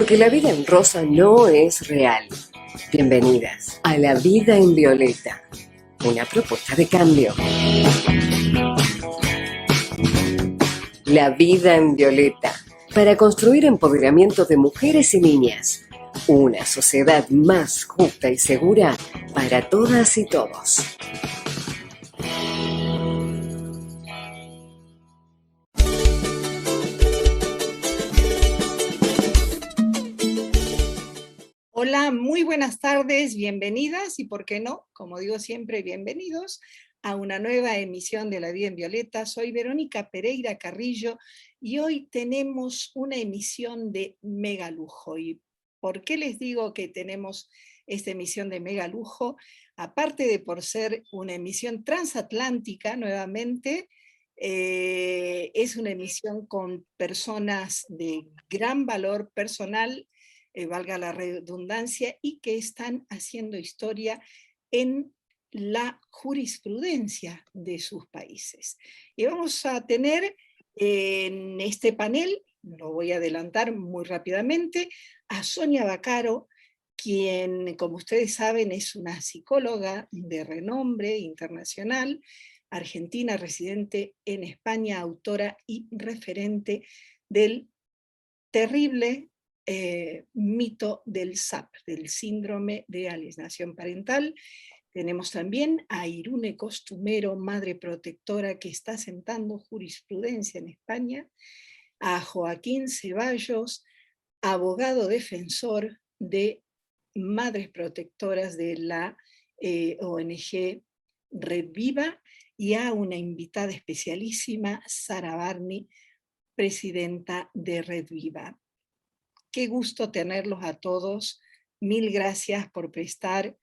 Porque la vida en rosa no es real. Bienvenidas a La Vida en Violeta, una propuesta de cambio. La Vida en Violeta, para construir empoderamiento de mujeres y niñas. Una sociedad más justa y segura para todas y todos. Hola, muy buenas tardes, bienvenidas y, por qué no, como digo siempre, bienvenidos a una nueva emisión de La Vida en Violeta. Soy Verónica Pereira Carrillo y hoy tenemos una emisión de mega lujo. ¿Y por qué les digo que tenemos esta emisión de mega lujo? Aparte de por ser una emisión transatlántica nuevamente, es una emisión con personas de gran valor personal, valga la redundancia, y que están haciendo historia en la jurisprudencia de sus países. Y vamos a tener en este panel, lo voy a adelantar muy rápidamente, a Sonia Vaccaro, quien, como ustedes saben, es una psicóloga de renombre internacional, argentina, residente en España, autora y referente del terrible mito del SAP, del síndrome de alienación parental. Tenemos también a Irune Costumero, madre protectora que está sentando jurisprudencia en España, a Joaquín Ceballos, abogado defensor de madres protectoras de la ONG Red Viva, y a una invitada especialísima, Sara Barney, presidenta de Red Viva. Qué gusto tenerlos a todos. Mil gracias por prestar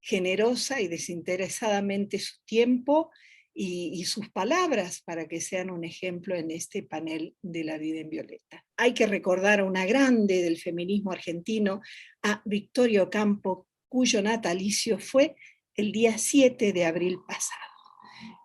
generosa y desinteresadamente su tiempo y sus palabras para que sean un ejemplo en este panel de La Vida en Violeta. Hay que recordar a una grande del feminismo argentino, a Victoria Ocampo, cuyo natalicio fue el día 7 de abril pasado.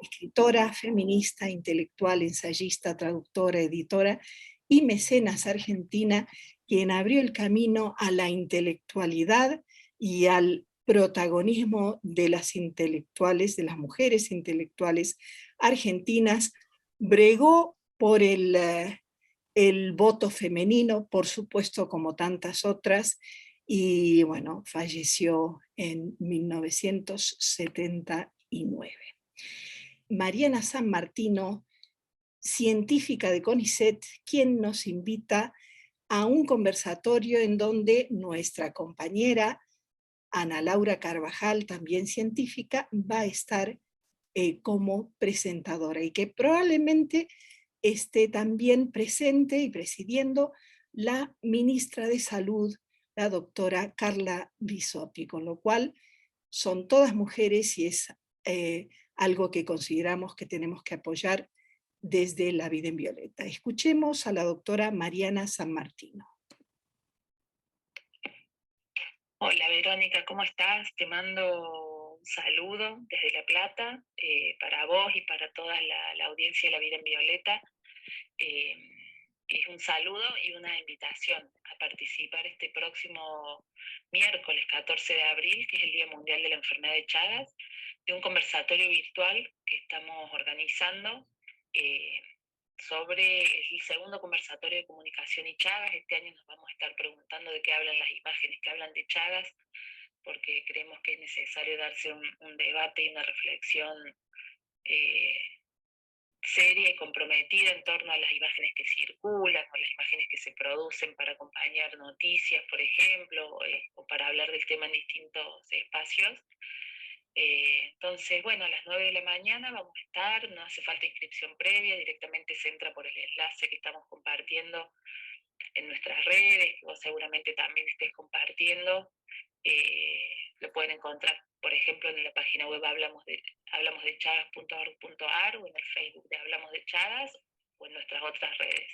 Escritora, feminista, intelectual, ensayista, traductora, editora y mecenas argentina, quien abrió el camino a la intelectualidad y al protagonismo de las intelectuales, de las mujeres intelectuales argentinas, bregó por el voto femenino, por supuesto, como tantas otras, y bueno, falleció en 1979. Mariana San Martino, científica de CONICET, quien nos invita a un conversatorio en donde nuestra compañera Ana Laura Carvajal, también científica, va a estar como presentadora y que probablemente esté también presente y presidiendo la ministra de Salud, la doctora Carla Bisotti, con lo cual son todas mujeres y es algo que consideramos que tenemos que apoyar desde La Vida en Violeta. Escuchemos a la doctora Mariana San Martino. Hola Verónica, ¿cómo estás? Te mando un saludo desde La Plata para vos y para toda la audiencia de La Vida en Violeta. Es un saludo y una invitación a participar este próximo miércoles 14 de abril, que es el Día Mundial de la Enfermedad de Chagas, de un conversatorio virtual que estamos organizando sobre el segundo conversatorio de comunicación y Chagas. Este año nos vamos a estar preguntando de qué hablan las imágenes que hablan de Chagas, porque creemos que es necesario darse un debate y una reflexión seria y comprometida en torno a las imágenes que circulan o las imágenes que se producen para acompañar noticias, por ejemplo, o para hablar del tema en distintos espacios. Entonces, bueno, a las 9 de la mañana vamos a estar, no hace falta inscripción previa, directamente se entra por el enlace que estamos compartiendo en nuestras redes, que vos seguramente también estés compartiendo. Lo pueden encontrar, por ejemplo, en la página web hablamosdechagas.org.ar o en el Facebook de Hablamos de Chagas o en nuestras otras redes.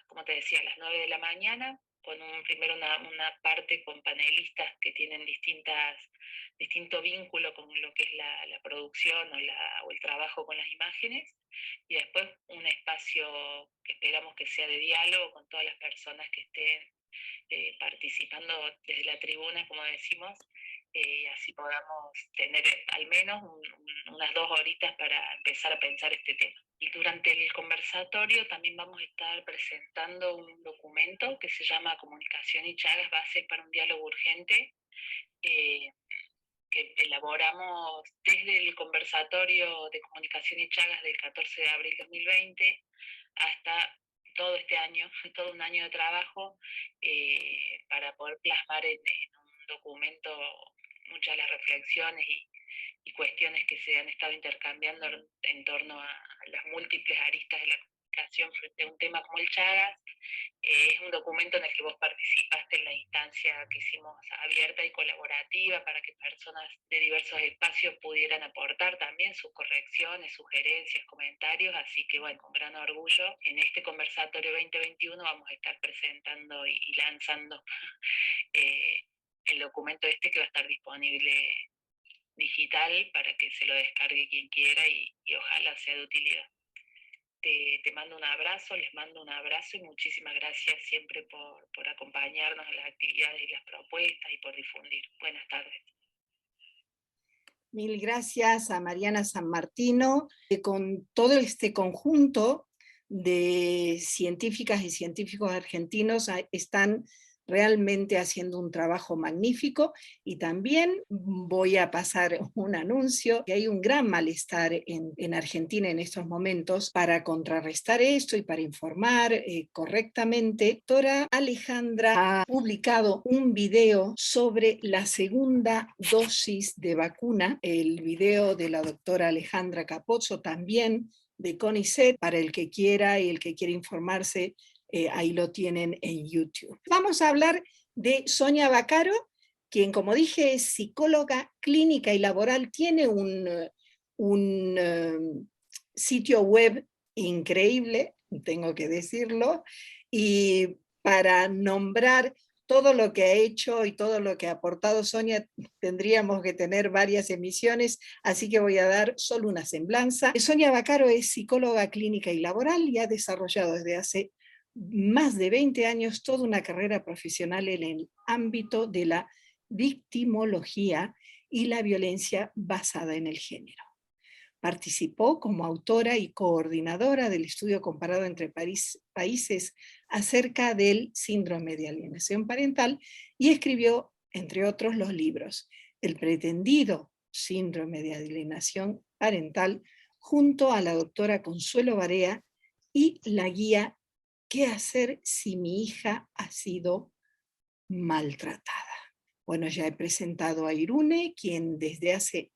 Como te decía, a las 9 de la mañana primero una parte con panelistas que tienen distinto vínculo con lo que es la producción o el trabajo con las imágenes, y después un espacio que esperamos que sea de diálogo con todas las personas que estén participando desde la tribuna, como decimos, así podamos tener al menos unas 2 horitas para empezar a pensar este tema. Y durante el conversatorio también vamos a estar presentando un documento que se llama Comunicación y Chagas, Bases para un Diálogo Urgente, que elaboramos desde el conversatorio de Comunicación y Chagas del 14 de abril de 2020 hasta todo este año, todo un año de trabajo, para poder plasmar en un documento muchas de las reflexiones y cuestiones que se han estado intercambiando en torno a las múltiples aristas de la comunicación frente a un tema como el Chagas. Es un documento en el que vos participaste en la instancia que hicimos abierta y colaborativa para que personas de diversos espacios pudieran aportar también sus correcciones, sugerencias, comentarios, así que bueno, con gran orgullo, en este conversatorio 2021 vamos a estar presentando y lanzando el documento este, que va a estar disponible digital para que se lo descargue quien quiera y ojalá sea de utilidad. Te mando un abrazo, les mando un abrazo y muchísimas gracias siempre por acompañarnos en las actividades y las propuestas y por difundir. Buenas tardes. Mil gracias a Mariana San Martino, con todo este conjunto de científicas y científicos argentinos están realmente haciendo un trabajo magnífico. Y también voy a pasar un anuncio, que hay un gran malestar en Argentina en estos momentos. Para contrarrestar esto y para informar correctamente, la doctora Alejandra ha publicado un video sobre la segunda dosis de vacuna, el video de la doctora Alejandra Capozzo, también de CONICET, para el que quiera y el que quiera informarse. Ahí lo tienen en YouTube. Vamos a hablar de Sonia Vaccaro, quien, como dije, es psicóloga clínica y laboral, tiene un sitio web increíble, tengo que decirlo, y para nombrar todo lo que ha hecho y todo lo que ha aportado Sonia, tendríamos que tener varias emisiones, así que voy a dar solo una semblanza. Sonia Vaccaro es psicóloga clínica y laboral y ha desarrollado desde hace más de 20 años toda una carrera profesional en el ámbito de la victimología y la violencia basada en el género. Participó como autora y coordinadora del estudio comparado entre países acerca del síndrome de alienación parental y escribió, entre otros, los libros El pretendido síndrome de alienación parental, junto a la doctora Consuelo Barea, y la guía ¿Qué hacer si mi hija ha sido maltratada? Bueno, ya he presentado a Irune, quien desde hace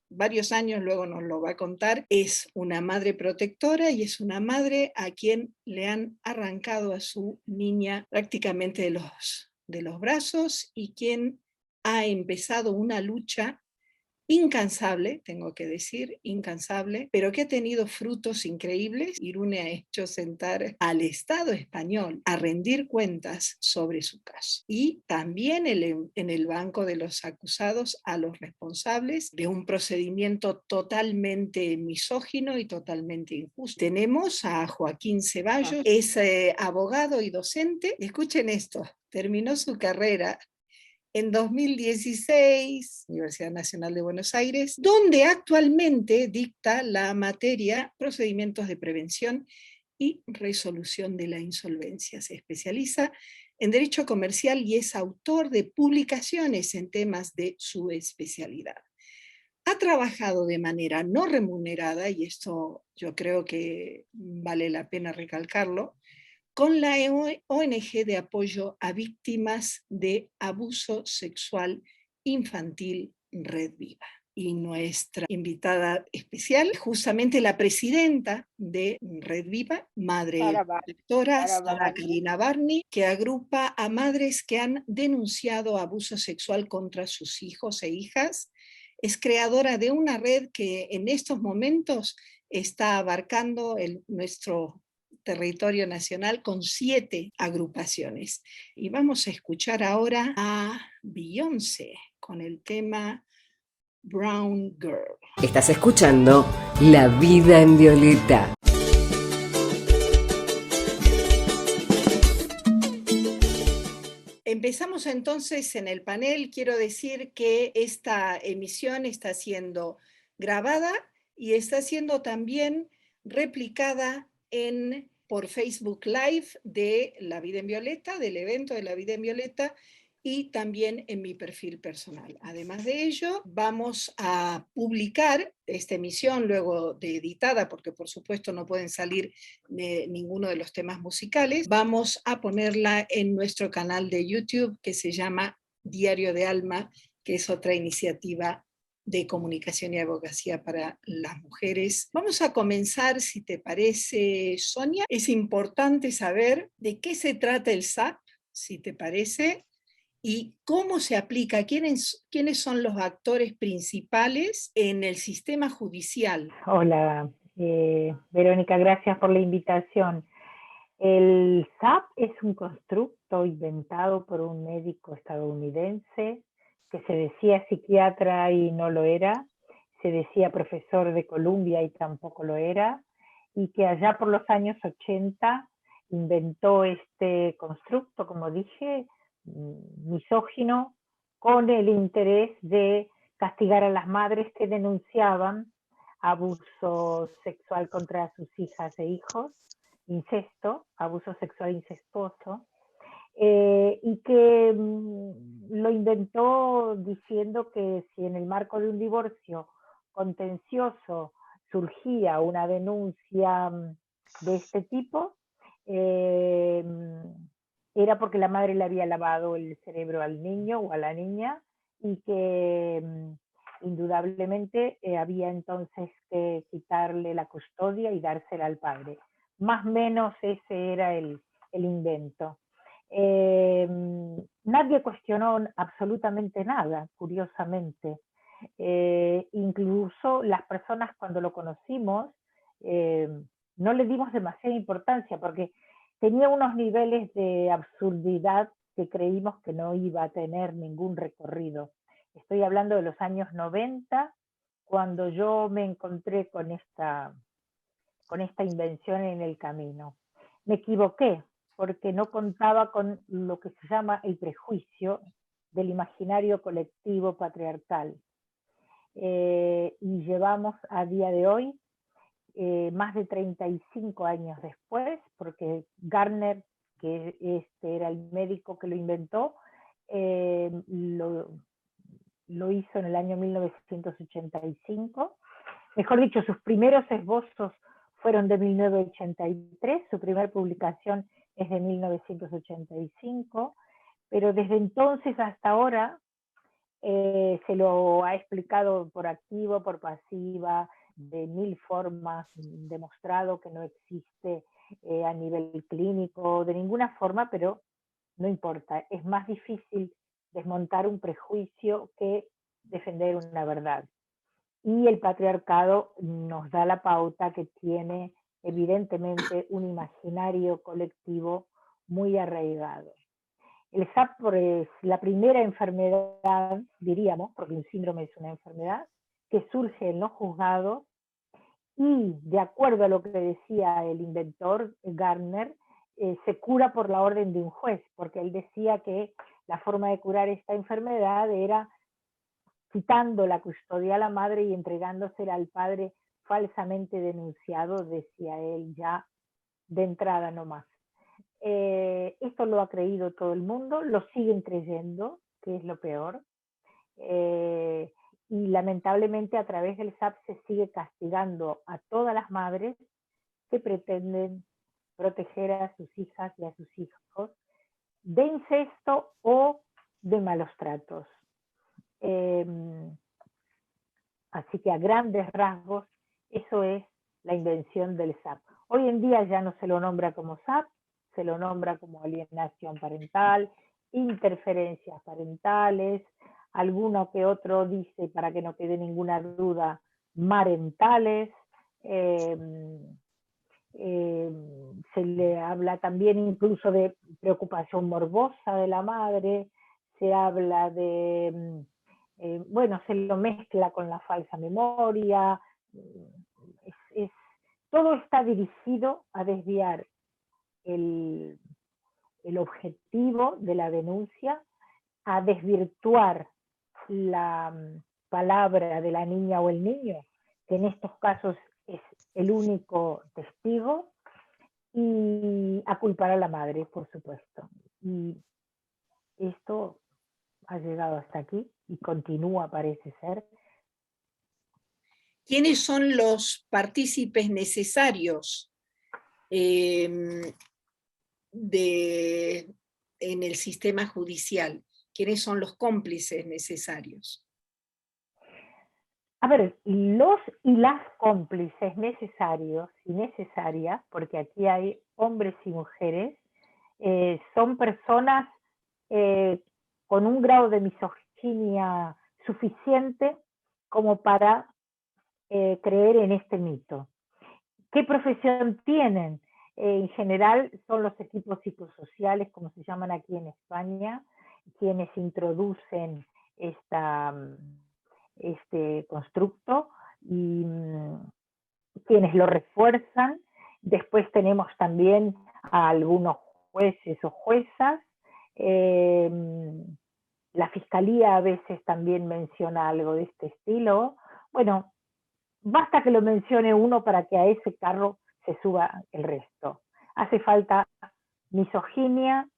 varios años, luego nos lo va a contar, es una madre protectora y es una madre a quien le han arrancado a su niña prácticamente de los brazos, y quien ha empezado una lucha incansable, tengo que decir, incansable, pero que ha tenido frutos increíbles. Irune ha hecho sentar al Estado español a rendir cuentas sobre su caso. Y también en el banco de los acusados a los responsables de un procedimiento totalmente misógino y totalmente injusto. Tenemos a Joaquín Ceballos, es abogado y docente. Escuchen esto, terminó su carrera en 2016, Universidad Nacional de Buenos Aires, donde actualmente dicta la materia Procedimientos de Prevención y Resolución de la Insolvencia. Se especializa en Derecho Comercial y es autor de publicaciones en temas de su especialidad. Ha trabajado de manera no remunerada, y esto yo creo que vale la pena recalcarlo, con la ONG de apoyo a víctimas de abuso sexual infantil Red Viva. Y nuestra invitada especial, justamente la presidenta de Red Viva, madre protectora, Sara Karina Barney, que agrupa a madres que han denunciado abuso sexual contra sus hijos e hijas. Es creadora de una red que en estos momentos está abarcando nuestro territorio nacional con 7 agrupaciones. Y vamos a escuchar ahora a Beyoncé con el tema Brown Girl. Estás escuchando La Vida en Violeta. Empezamos entonces en el panel. Quiero decir que esta emisión está siendo grabada y está siendo también replicada por Facebook Live de La Vida en Violeta, del evento de La Vida en Violeta, y también en mi perfil personal. Además de ello, vamos a publicar esta emisión luego de editada, porque por supuesto no pueden salir de ninguno de los temas musicales. Vamos a ponerla en nuestro canal de YouTube que se llama Diario de Alma, que es otra iniciativa de comunicación y abogacía para las mujeres. Vamos a comenzar, si te parece, Sonia. Es importante saber de qué se trata el SAP, si te parece, y cómo se aplica, quiénes son los actores principales en el sistema judicial. Hola, Verónica, gracias por la invitación. El SAP es un constructo inventado por un médico estadounidense que se decía psiquiatra y no lo era, se decía profesor de Columbia y tampoco lo era, y que allá por los años 80 inventó este constructo, como dije, misógino, con el interés de castigar a las madres que denunciaban abuso sexual contra sus hijas e hijos, incesto, abuso sexual incestuoso, y que lo inventó diciendo que si en el marco de un divorcio contencioso surgía una denuncia de este tipo, era porque la madre le había lavado el cerebro al niño o a la niña, y que indudablemente había entonces que quitarle la custodia y dársela al padre. Más o menos ese era el invento. Nadie cuestionó absolutamente nada, curiosamente. Incluso las personas, cuando lo conocimos, no le dimos demasiada importancia porque tenía unos niveles de absurdidad que creímos que no iba a tener ningún recorrido. Estoy hablando de los años 90, cuando yo me encontré con esta invención en el camino. Me equivoqué, porque no contaba con lo que se llama el prejuicio del imaginario colectivo patriarcal. Y llevamos a día de hoy, más de 35 años después, porque Gardner, que era el médico que lo inventó, lo hizo en el año 1985. Mejor dicho, sus primeros esbozos fueron de 1983, su primera publicación es de 1985, pero desde entonces hasta ahora se lo ha explicado por activa, por pasiva, de 1000 formas, demostrado que no existe a nivel clínico, de ninguna forma, pero no importa, es más difícil desmontar un prejuicio que defender una verdad. Y el patriarcado nos da la pauta que tiene evidentemente un imaginario colectivo muy arraigado. El SAP es la primera enfermedad, diríamos, porque un síndrome es una enfermedad, que surge en los juzgados y, de acuerdo a lo que decía el inventor Gardner, se cura por la orden de un juez, porque él decía que la forma de curar esta enfermedad era quitando la custodia a la madre y entregándosela al padre falsamente denunciado, decía él ya de entrada nomás. Esto lo ha creído todo el mundo, lo siguen creyendo, que es lo peor, y lamentablemente a través del SAP se sigue castigando a todas las madres que pretenden proteger a sus hijas y a sus hijos de incesto o de malos tratos. Así que a grandes rasgos, eso es la invención del SAP. Hoy en día ya no se lo nombra como SAP, se lo nombra como alienación parental, interferencias parentales, alguno que otro dice, para que no quede ninguna duda, marentales. se le habla también incluso de preocupación morbosa de la madre, se habla de, bueno, se lo mezcla con la falsa memoria, todo está dirigido a desviar el objetivo de la denuncia, a desvirtuar la palabra de la niña o el niño, que en estos casos es el único testigo, y a culpar a la madre, por supuesto. Y esto ha llegado hasta aquí y continúa, parece ser. ¿Quiénes son los partícipes necesarios en el sistema judicial? ¿Quiénes son los cómplices necesarios? A ver, los y las cómplices necesarios y necesarias, porque aquí hay hombres y mujeres, son personas con un grado de misoginia suficiente como para creer en este mito. ¿Qué profesión tienen? En general son los equipos psicosociales, como se llaman aquí en España, quienes introducen este constructo y quienes lo refuerzan. Después tenemos también a algunos jueces o juezas. La fiscalía a veces también menciona algo de este estilo. Bueno, basta que lo mencione uno para que a ese carro se suba el resto. Hace falta misoginia,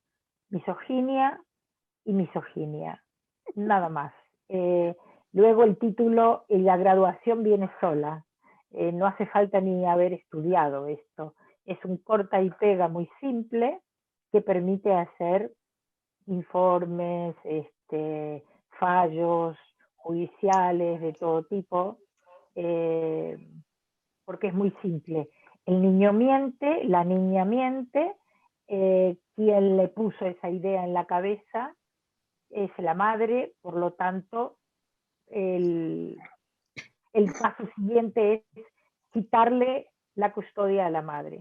misoginia y misoginia. Nada más. Luego el título y la graduación viene sola. No hace falta ni haber estudiado esto. Es un corta y pega muy simple que permite hacer informes, fallos judiciales de todo tipo, porque es muy simple. El niño miente, la niña miente, quien le puso esa idea en la cabeza es la madre, por lo tanto, el paso siguiente es quitarle la custodia a la madre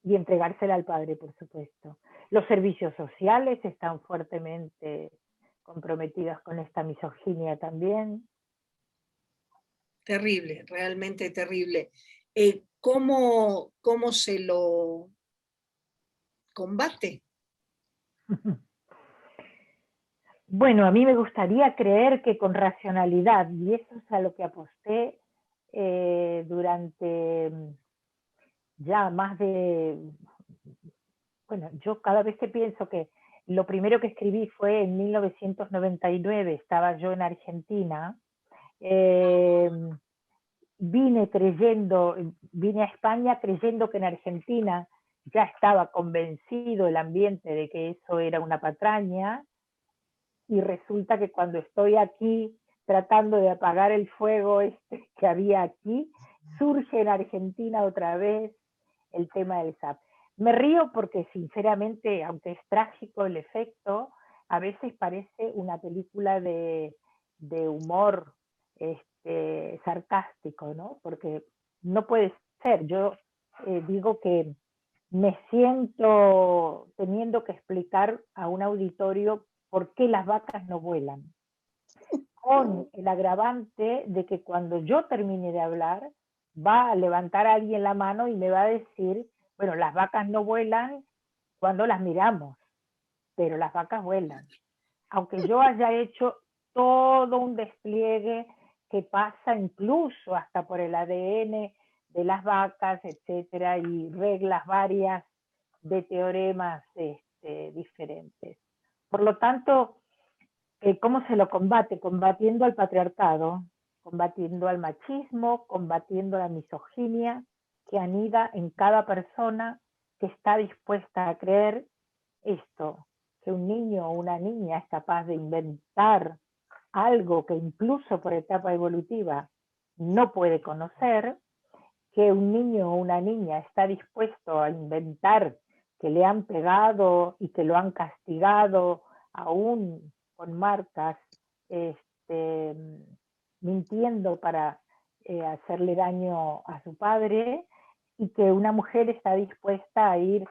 y entregársela al padre, por supuesto. Los servicios sociales están fuertemente comprometidos con esta misoginia también. Terrible, realmente terrible. ¿Cómo se lo combate? Bueno, a mí me gustaría creer que con racionalidad, y eso es a lo que aposté durante ya más de... Bueno, yo cada vez que pienso que lo primero que escribí fue en 1999, estaba yo en Argentina, vine a España creyendo que en Argentina ya estaba convencido el ambiente de que eso era una patraña, y resulta que cuando estoy aquí tratando de apagar el fuego que había aquí, surge en Argentina otra vez el tema del SAP. Me río porque sinceramente, aunque es trágico el efecto, a veces parece una película de humor sarcástico, ¿no? Porque no puede ser. Yo digo que me siento teniendo que explicar a un auditorio por qué las vacas no vuelan, con el agravante de que cuando yo termine de hablar, va a levantar a alguien la mano y me va a decir, bueno, las vacas no vuelan cuando las miramos, pero las vacas vuelan. Aunque yo haya hecho todo un despliegue que pasa incluso hasta por el ADN de las vacas, etcétera, y reglas varias de teoremas diferentes. Por lo tanto, ¿cómo se lo combate? Combatiendo al patriarcado, combatiendo al machismo, combatiendo la misoginia que anida en cada persona que está dispuesta a creer esto, que un niño o una niña es capaz de inventar algo que incluso por etapa evolutiva no puede conocer, que un niño o una niña está dispuesto a inventar que le han pegado y que lo han castigado aún con marcas, mintiendo para hacerle daño a su padre, y que una mujer está dispuesta a ir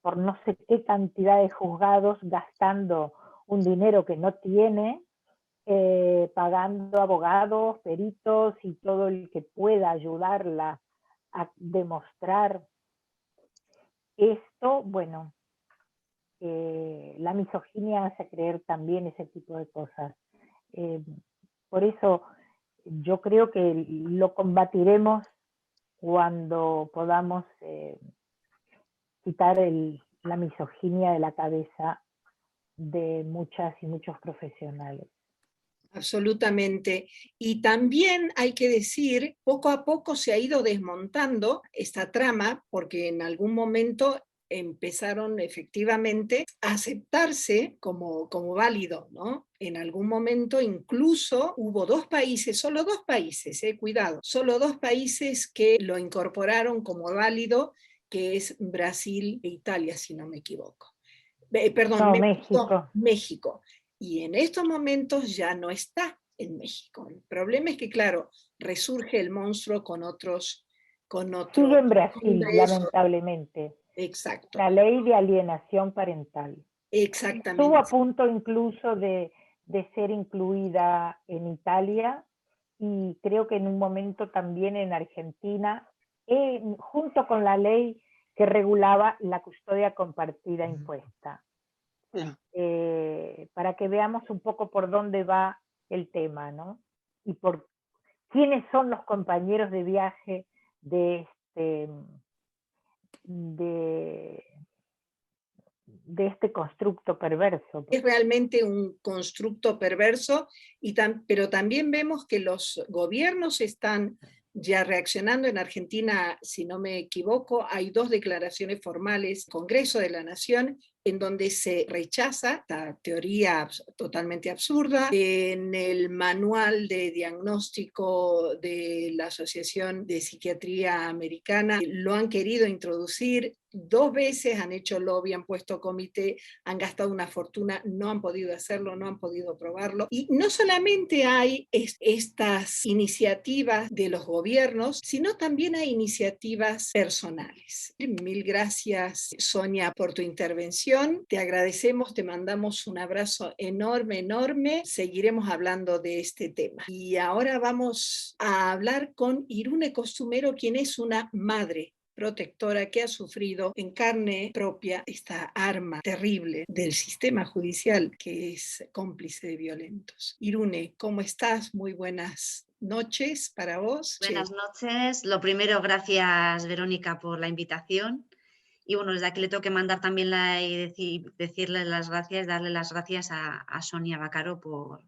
por no sé qué cantidad de juzgados gastando un dinero que no tiene, pagando abogados, peritos y todo el que pueda ayudarla a demostrar esto. Bueno, la misoginia hace creer también ese tipo de cosas. Por eso yo creo que lo combatiremos cuando podamos quitar la misoginia de la cabeza de muchas y muchos profesionales. Absolutamente. Y también hay que decir, poco a poco se ha ido desmontando esta trama, porque en algún momento empezaron efectivamente a aceptarse como válido, ¿no? En algún momento incluso hubo solo dos países, cuidado, solo dos países que lo incorporaron como válido, que es Brasil e Italia, si no me equivoco. Perdón, No, México. México. Y en estos momentos ya no está en México. El problema es que, claro, resurge el monstruo con otros Sigue en Brasil, congresos. lamentablemente. Exacto. La ley de alienación parental. Exactamente. Estuvo a punto incluso de ser incluida en Italia y creo que en un momento también en Argentina, junto con la ley que regulaba la custodia compartida impuesta. Para que veamos un poco por dónde va el tema, ¿no? Y por quiénes son los compañeros de viaje de este constructo perverso. Es realmente un constructo perverso, pero también vemos que los gobiernos están ya reaccionando. En Argentina, si no me equivoco, hay 2 declaraciones formales, Congreso de la Nación, en donde se rechaza esta teoría totalmente absurda. En el manual de diagnóstico de la Asociación de Psiquiatría Americana lo han querido introducir. 2 veces han hecho lobby, han puesto comité, han gastado una fortuna, no han podido hacerlo, no han podido aprobarlo. Y no solamente hay estas iniciativas de los gobiernos, sino también hay iniciativas personales. Mil gracias, Sonia, por tu intervención. Te agradecemos, te mandamos un abrazo enorme, enorme. Seguiremos hablando de este tema. Y ahora vamos a hablar con Irune Costumero, quien es una madre protectora que ha sufrido en carne propia esta arma terrible del sistema judicial que es cómplice de violentos. Irune, ¿cómo estás? Muy buenas noches para vos. Buenas noches. Lo primero, gracias Verónica por la invitación. Y bueno, desde aquí le tengo que mandar también decirle las gracias, darle las gracias a Sonia Vaccaro por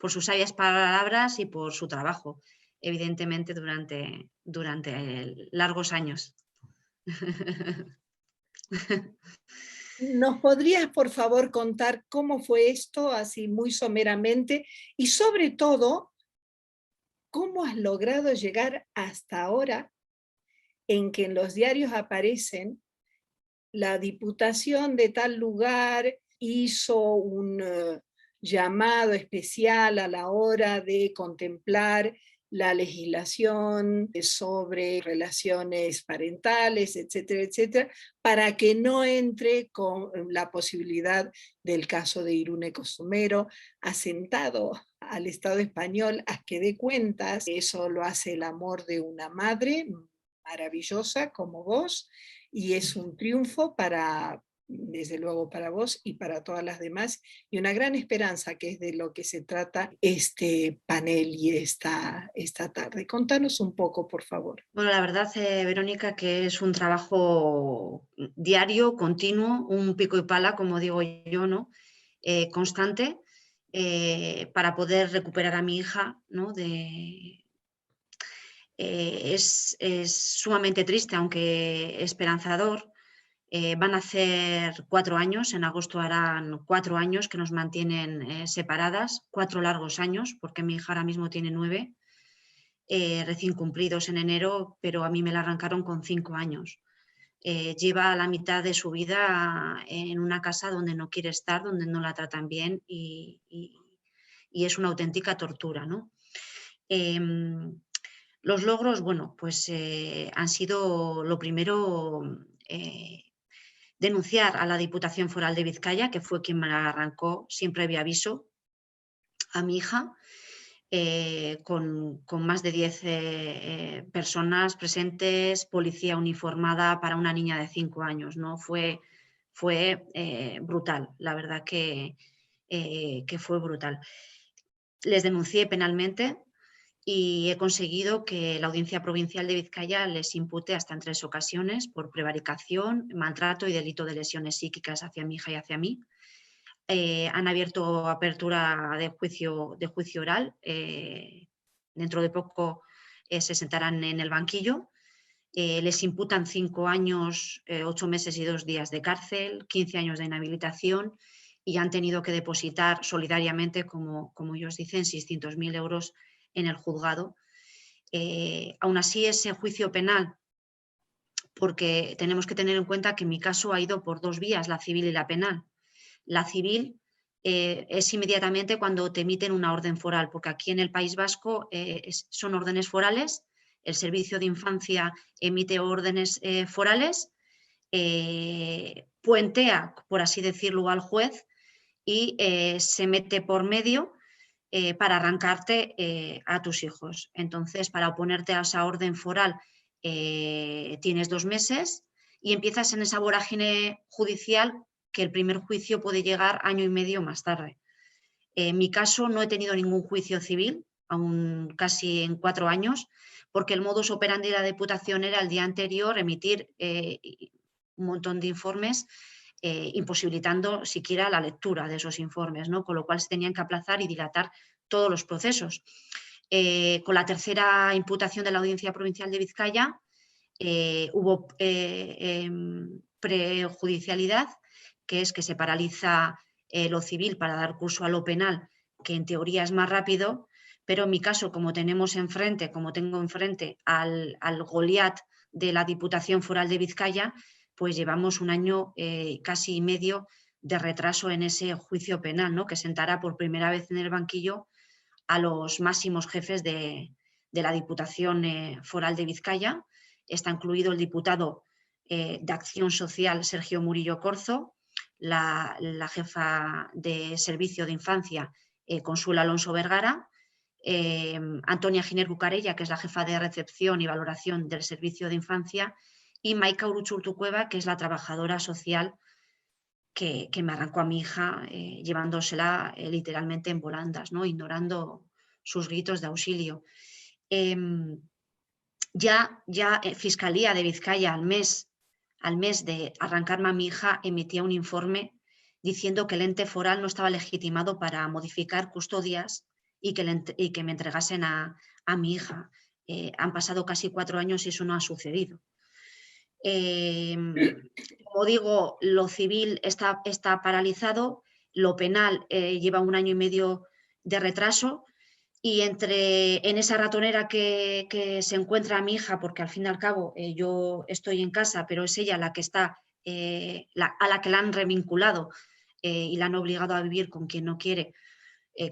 sus sabias palabras y por su trabajo, evidentemente durante largos años. ¿Nos podrías, por favor, contar cómo fue esto, así muy someramente, y sobre todo, cómo has logrado llegar hasta ahora en que en los diarios aparecen la diputación de tal lugar hizo un llamado especial a la hora de contemplar la legislación sobre relaciones parentales, etcétera, etcétera, para que no entre con la posibilidad del caso de Irune Costumero, asentado al Estado español a que dé cuentas? Eso lo hace el amor de una madre maravillosa como vos, y es un triunfo desde luego para vos y para todas las demás, y una gran esperanza, que es de lo que se trata este panel y esta tarde. Contanos un poco, por favor. Bueno, la verdad, Verónica, que es un trabajo diario, continuo, un pico y pala, como digo yo, ¿no? Constante, para poder recuperar a mi hija, ¿no? Es sumamente triste, aunque esperanzador. Van a hacer 4 años, en agosto harán 4 años que nos mantienen separadas, 4 largos años, porque mi hija ahora mismo tiene 9, recién cumplidos en enero, pero a mí me la arrancaron con 5 años. Lleva la mitad de su vida en una casa donde no quiere estar, donde no la tratan bien, y es una auténtica tortura, ¿no? Los logros, bueno, pues han sido lo primero, denunciar a la Diputación Foral de Vizcaya, que fue quien me arrancó sin previo aviso a mi hija, con más de 10 personas presentes, policía uniformada para una niña de 5 años, ¿no? Fue brutal, la verdad que fue brutal. Les denuncié penalmente y he conseguido que la Audiencia Provincial de Vizcaya les impute hasta en 3 ocasiones por prevaricación, maltrato y delito de lesiones psíquicas hacia mi hija y hacia mí. Han abierto apertura de juicio oral. Dentro de poco se sentarán en el banquillo. Les imputan 5 años, 8 meses y 2 días de cárcel, 15 años de inhabilitación y han tenido que depositar solidariamente, como ellos dicen, 600.000 euros en el juzgado. Aún así, ese juicio penal, porque tenemos que tener en cuenta que mi caso ha ido por 2 vías, la civil y la penal. La civil es inmediatamente cuando te emiten una orden foral, porque aquí en el País Vasco son órdenes forales, el Servicio de Infancia emite órdenes forales, puentea, por así decirlo, al juez y se mete por medio para arrancarte a tus hijos. Entonces, para oponerte a esa orden foral tienes 2 meses y empiezas en esa vorágine judicial que el primer juicio puede llegar 1 año y medio más tarde. En mi caso no he tenido ningún juicio civil, aún casi en 4 años, porque el modus operandi de la Diputación era el día anterior emitir un montón de informes, imposibilitando siquiera la lectura de esos informes, ¿no? Con lo cual se tenían que aplazar y dilatar todos los procesos. Con la tercera imputación de la Audiencia Provincial de Vizcaya hubo prejudicialidad, que es que se paraliza lo civil para dar curso a lo penal, que en teoría es más rápido, pero en mi caso, como tengo enfrente al Goliat de la Diputación Foral de Vizcaya, pues llevamos 1 año casi y medio de retraso en ese juicio penal, ¿no? Que sentará por primera vez en el banquillo a los máximos jefes de la Diputación Foral de Vizcaya. Está incluido el diputado de Acción Social, Sergio Murillo Corzo, la jefa de Servicio de Infancia, Consuelo Alonso Vergara, Antonia Giner Bucarella, que es la jefa de Recepción y Valoración del Servicio de Infancia, y Maika Uruchurtucueva, que es la trabajadora social que me arrancó a mi hija, llevándosela literalmente en volandas, ¿no? Ignorando sus gritos de auxilio. Ya Fiscalía de Vizcaya, al mes de arrancarme a mi hija, emitía un informe diciendo que el ente foral no estaba legitimado para modificar custodias y que me entregasen a mi hija. Han pasado casi 4 años y eso no ha sucedido. Como digo, lo civil está paralizado, lo penal lleva 1 año y medio de retraso y en esa ratonera que se encuentra mi hija, porque al fin y al cabo yo estoy en casa, pero es ella la que está, a la que la han revinculado y la han obligado a vivir con quien no quiere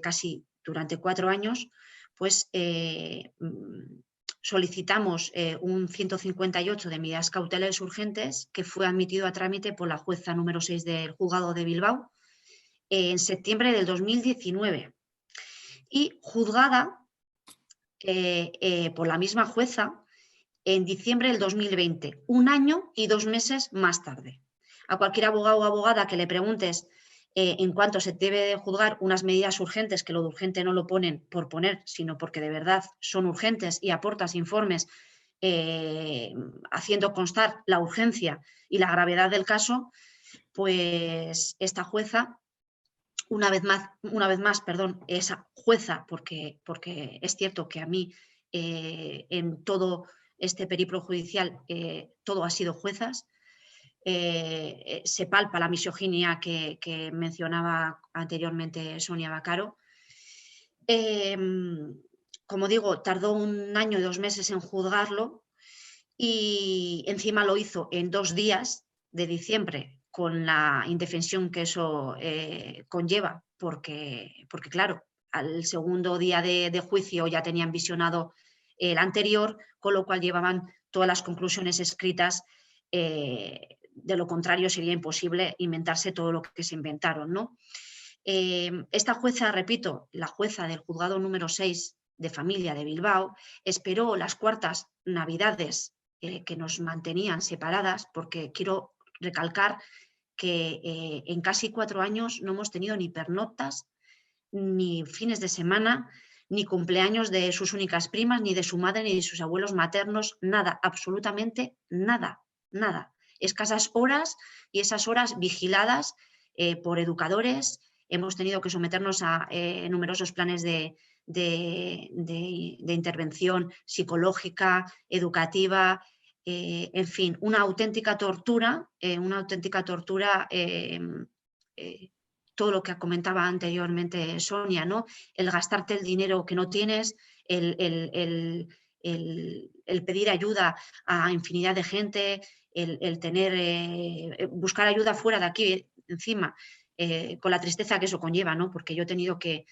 casi durante 4 años, pues solicitamos un 158 de medidas cautelares urgentes que fue admitido a trámite por la jueza número 6 del juzgado de Bilbao en septiembre del 2019 y juzgada por la misma jueza en diciembre del 2020, 1 año y 2 meses más tarde. A cualquier abogado o abogada que le preguntes en cuanto se debe de juzgar unas medidas urgentes, que lo de urgente no lo ponen por poner, sino porque de verdad son urgentes y aportas informes haciendo constar la urgencia y la gravedad del caso, pues esta jueza, una vez más, esa jueza, porque es cierto que a mí en todo este periplo judicial todo ha sido juezas, se palpa la misoginia que mencionaba anteriormente Sonia Vaccaro. Como digo, tardó 1 año y 2 meses en juzgarlo y encima lo hizo en 2 días de diciembre, con la indefensión que eso conlleva, porque claro, al segundo día de juicio ya tenían visionado el anterior, con lo cual llevaban todas las conclusiones escritas. De lo contrario sería imposible inventarse todo lo que se inventaron, ¿no? Esta jueza, repito, la jueza del juzgado número 6 de familia de Bilbao, esperó las cuartas navidades que nos mantenían separadas, porque quiero recalcar que en casi 4 años no hemos tenido ni pernoctas, ni fines de semana, ni cumpleaños de sus únicas primas, ni de su madre, ni de sus abuelos maternos, nada, absolutamente nada, nada. Escasas horas, y esas horas vigiladas por educadores. Hemos tenido que someternos a numerosos planes de intervención psicológica, educativa, en fin, una auténtica tortura, todo lo que comentaba anteriormente Sonia, ¿no? El gastarte el dinero que no tienes, el pedir ayuda a infinidad de gente, buscar ayuda fuera de aquí, encima, con la tristeza que eso conlleva, ¿no? Porque yo he tenido que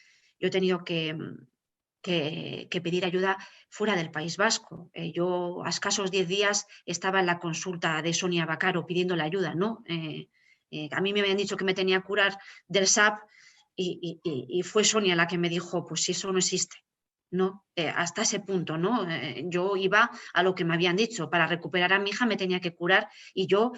pedir ayuda fuera del País Vasco. Yo a escasos 10 días estaba en la consulta de Sonia Bacaro pidiéndole ayuda, ¿no? A mí me habían dicho que me tenía que curar del SAP y fue Sonia la que me dijo, pues si eso no existe, ¿no? Hasta ese punto, ¿no? Yo iba a lo que me habían dicho, para recuperar a mi hija me tenía que curar, y yo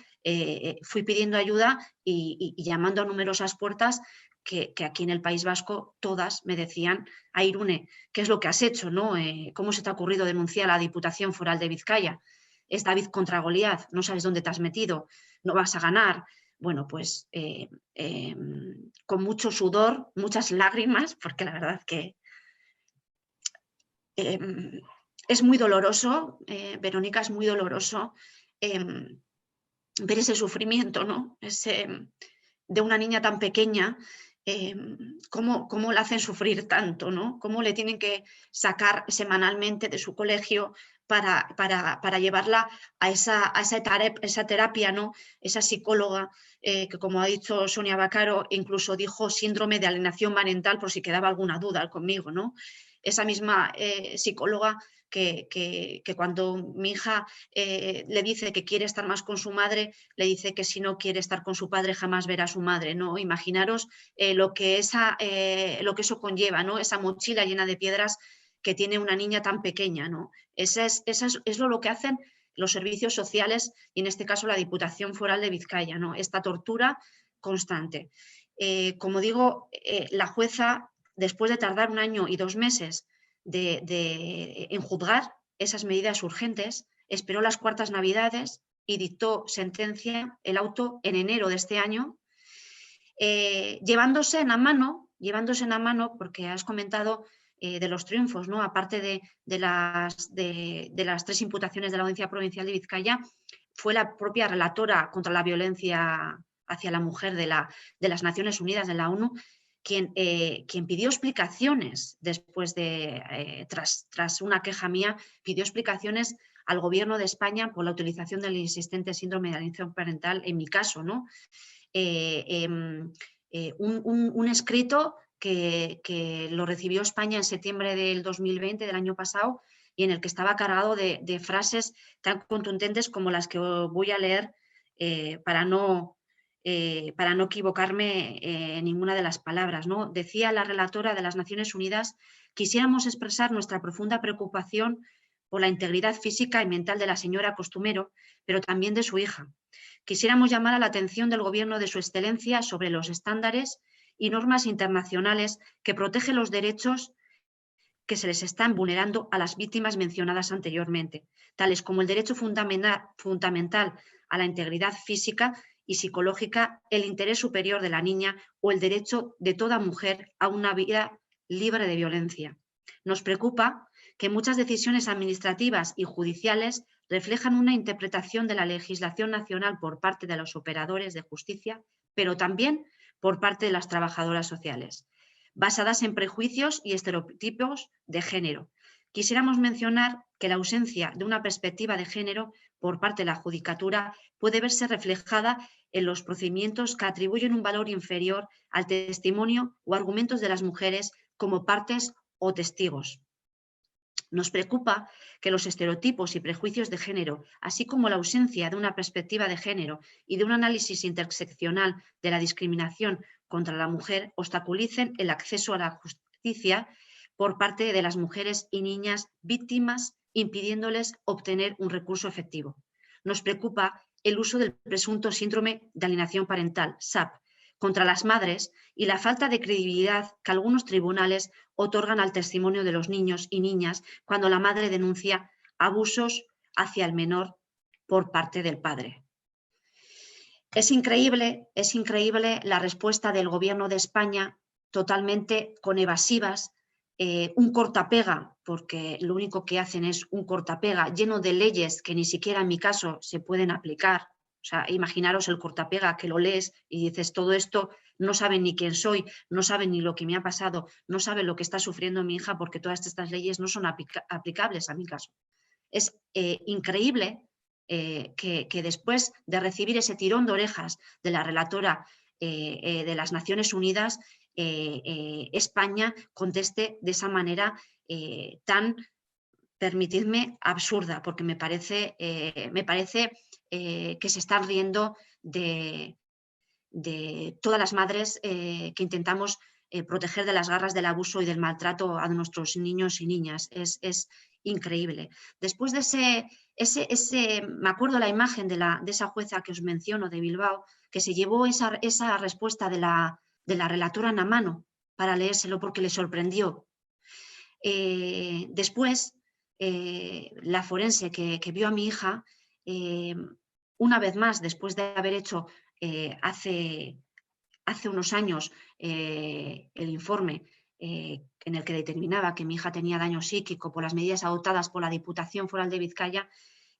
fui pidiendo ayuda y llamando a numerosas puertas que aquí en el País Vasco todas me decían: a Irune, ¿qué es lo que has hecho, no? ¿Cómo se te ha ocurrido denunciar a la Diputación Foral de Vizcaya? Es David contra Goliat, no sabes dónde te has metido, no vas a ganar. Bueno, pues con mucho sudor, muchas lágrimas, porque la verdad que es muy doloroso, Verónica, es muy doloroso ver ese sufrimiento, ¿no? De una niña tan pequeña, cómo la hacen sufrir tanto, ¿no? Cómo le tienen que sacar semanalmente de su colegio para llevarla a esa terapia, ¿no? Esa psicóloga que, como ha dicho Sonia Bacaro, incluso dijo síndrome de alienación parental, por si quedaba alguna duda conmigo, ¿no? Esa misma psicóloga que cuando mi hija le dice que quiere estar más con su madre, le dice que si no quiere estar con su padre jamás verá a su madre, ¿no? Imaginaros lo que eso conlleva, ¿no? Esa mochila llena de piedras que tiene una niña tan pequeña, ¿no? Es lo que hacen los servicios sociales, y en este caso la Diputación Foral de Vizcaya, ¿no? Esta tortura constante. Como digo, la jueza, después de tardar 1 año y 2 meses en juzgar esas medidas urgentes, esperó las cuartas navidades y dictó sentencia, el auto, en enero de este año, llevándose en la mano, porque has comentado de los triunfos, ¿no? Aparte de las 3 imputaciones de la Audiencia Provincial de Vizcaya, fue la propia relatora contra la violencia hacia la mujer de las Naciones Unidas, de la ONU, quien pidió explicaciones después tras una queja mía, pidió explicaciones al Gobierno de España por la utilización del insistente síndrome de alienación parental en mi caso, ¿no? Un escrito que lo recibió España en septiembre del 2020, del año pasado, y en el que estaba cargado de frases tan contundentes como las que voy a leer para no equivocarme en ninguna de las palabras, ¿no? Decía la relatora de las Naciones Unidas: quisiéramos expresar nuestra profunda preocupación por la integridad física y mental de la señora Costumero, pero también de su hija. Quisiéramos llamar a la atención del Gobierno de su Excelencia sobre los estándares y normas internacionales que protegen los derechos que se les están vulnerando a las víctimas mencionadas anteriormente, tales como el derecho fundamental a la integridad física y psicológica, el interés superior de la niña o el derecho de toda mujer a una vida libre de violencia. Nos preocupa que muchas decisiones administrativas y judiciales reflejan una interpretación de la legislación nacional por parte de los operadores de justicia, pero también por parte de las trabajadoras sociales, basadas en prejuicios y estereotipos de género. Quisiéramos mencionar que la ausencia de una perspectiva de género por parte de la judicatura puede verse reflejada en los procedimientos que atribuyen un valor inferior al testimonio o argumentos de las mujeres como partes o testigos. Nos preocupa que los estereotipos y prejuicios de género, así como la ausencia de una perspectiva de género y de un análisis interseccional de la discriminación contra la mujer, obstaculicen el acceso a la justicia por parte de las mujeres y niñas víctimas, impidiéndoles obtener un recurso efectivo. Nos preocupa el uso del presunto síndrome de alienación parental, SAP, contra las madres y la falta de credibilidad que algunos tribunales otorgan al testimonio de los niños y niñas cuando la madre denuncia abusos hacia el menor por parte del padre. Es increíble la respuesta del Gobierno de España, totalmente con evasivas, un cortapega, porque lo único que hacen es un cortapega lleno de leyes que ni siquiera en mi caso se pueden aplicar. O sea, imaginaros el cortapega que lo lees y dices todo esto, no saben ni quién soy, no saben ni lo que me ha pasado, no saben lo que está sufriendo mi hija porque todas estas leyes no son aplicables a mi caso. Es increíble que después de recibir ese tirón de orejas de la relatora de las Naciones Unidas, España conteste de esa manera tan, permitidme, absurda, porque me parece que se están riendo de todas las madres que intentamos proteger de las garras del abuso y del maltrato a nuestros niños y niñas. Es increíble. Después de me acuerdo la imagen de esa jueza que os menciono de Bilbao, que se llevó esa respuesta de la relatora en la mano para leérselo porque le sorprendió. Después, la forense que vio a mi hija, una vez más, después de haber hecho hace unos años el informe en el que determinaba que mi hija tenía daño psíquico por las medidas adoptadas por la Diputación Foral de Vizcaya,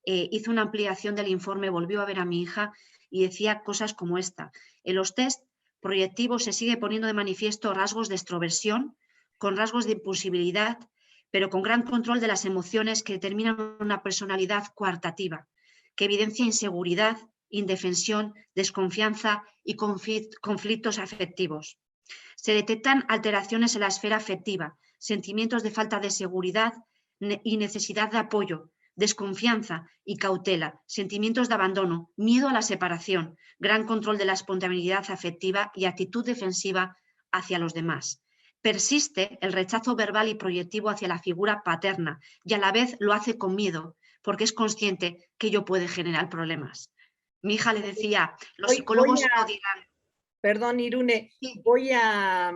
hizo una ampliación del informe, volvió a ver a mi hija y decía cosas como esta. En los test proyectivos se sigue poniendo de manifiesto rasgos de extroversión, con rasgos de impulsibilidad, pero con gran control de las emociones que determinan una personalidad coartativa, que evidencia inseguridad, indefensión, desconfianza y conflictos afectivos. Se detectan alteraciones en la esfera afectiva, sentimientos de falta de seguridad y necesidad de apoyo, desconfianza y cautela, sentimientos de abandono, miedo a la separación, gran control de la espontaneidad afectiva y actitud defensiva hacia los demás. Persiste el rechazo verbal y proyectivo hacia la figura paterna y a la vez lo hace con miedo, porque es consciente que ello puede generar problemas. Mi hija le decía, los psicólogos no dirán... Perdón, Irune, Sí. voy a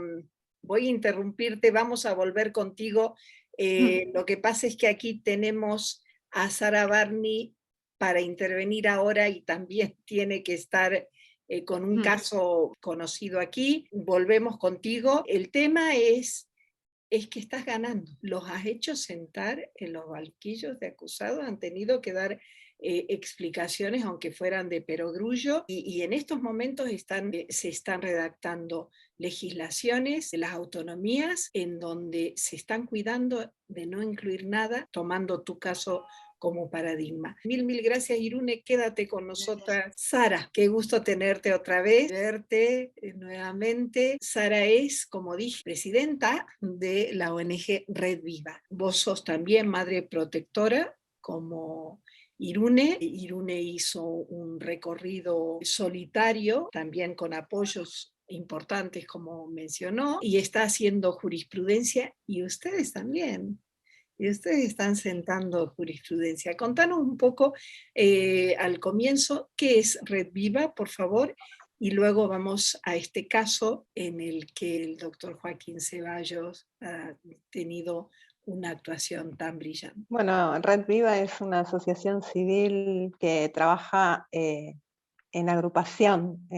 interrumpirte, vamos a volver contigo. Lo que pasa es que aquí tenemos a Sara Barney para intervenir ahora y también tiene que estar con un caso conocido aquí. Volvemos contigo. El tema es que estás ganando. Los has hecho sentar en los banquillos de acusados, han tenido que dar explicaciones, aunque fueran de perogrullo, y en estos momentos se están redactando legislaciones de las autonomías en donde se están cuidando de no incluir nada, tomando tu caso como paradigma. Mil gracias, Irune, quédate con nosotras. Gracias. Sara, qué gusto tenerte otra vez, verte nuevamente. Sara es, como dije, presidenta de la ONG Red Viva. Vos sos también madre protectora, como Irune. Irune hizo un recorrido solitario, también con apoyos importantes, como mencionó, y está haciendo jurisprudencia, y ustedes también. Y ustedes están sentando jurisprudencia. Contanos un poco al comienzo qué es Red Viva, por favor, y luego vamos a este caso en el que el doctor Joaquín Ceballos ha tenido una actuación tan brillante. Bueno, Red Viva es una asociación civil que trabaja en agrupación,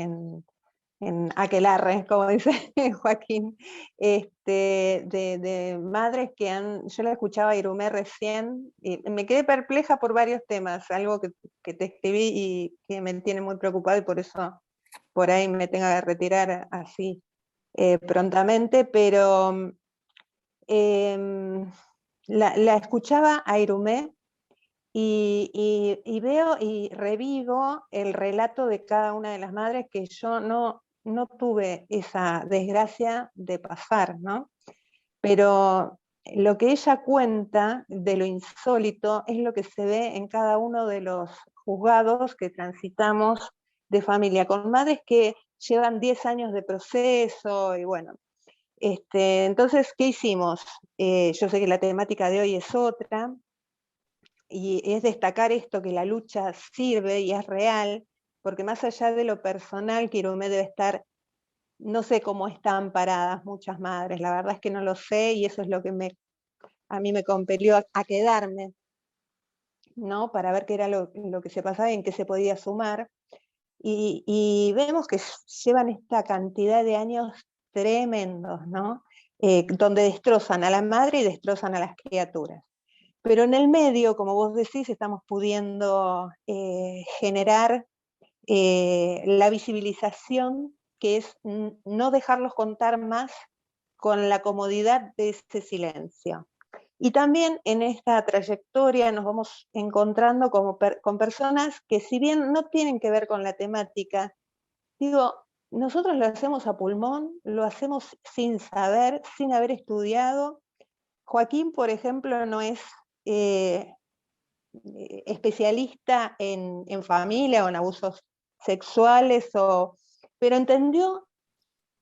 en aquelarre, como dice Joaquín, de madres que yo la escuchaba a Irumé recién, y me quedé perpleja por varios temas, algo que te escribí y que me tiene muy preocupada y por eso por ahí me tenga que retirar así prontamente, pero la escuchaba a Irumé y veo y revivo el relato de cada una de las madres que yo no tuve esa desgracia de pasar, ¿no? Pero lo que ella cuenta de lo insólito es lo que se ve en cada uno de los juzgados que transitamos de familia, con madres que llevan 10 años de proceso, y bueno. Entonces, ¿qué hicimos? Yo sé que la temática de hoy es otra, y es destacar esto, que la lucha sirve y es real, porque más allá de lo personal, que Irumé debe estar, no sé cómo están paradas muchas madres, la verdad es que no lo sé, y eso es lo que a mí me compelió a quedarme, ¿no? Para ver qué era lo que se pasaba y en qué se podía sumar. Y vemos que llevan esta cantidad de años tremendos, ¿no? Donde destrozan a la madre y destrozan a las criaturas. Pero en el medio, como vos decís, estamos pudiendo generar la visibilización, que es no dejarlos contar más con la comodidad de ese silencio. Y también en esta trayectoria nos vamos encontrando con personas que, si bien no tienen que ver con la temática, digo, nosotros lo hacemos a pulmón, lo hacemos sin saber, sin haber estudiado. Joaquín, por ejemplo, no es especialista en familia o en abusos sexuales, pero entendió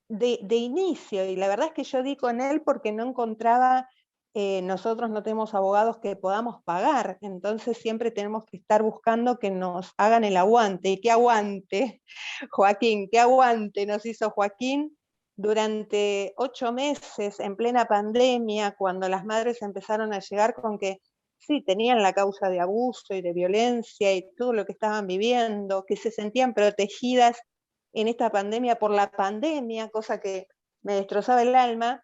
de inicio, y la verdad es que yo di con él porque no encontraba, nosotros no tenemos abogados que podamos pagar, entonces siempre tenemos que estar buscando que nos hagan el aguante, y qué aguante, Joaquín, qué aguante nos hizo Joaquín durante 8 meses en plena pandemia, cuando las madres empezaron a llegar con que sí, tenían la causa de abuso y de violencia y todo lo que estaban viviendo, que se sentían protegidas en esta pandemia por la pandemia, cosa que me destrozaba el alma,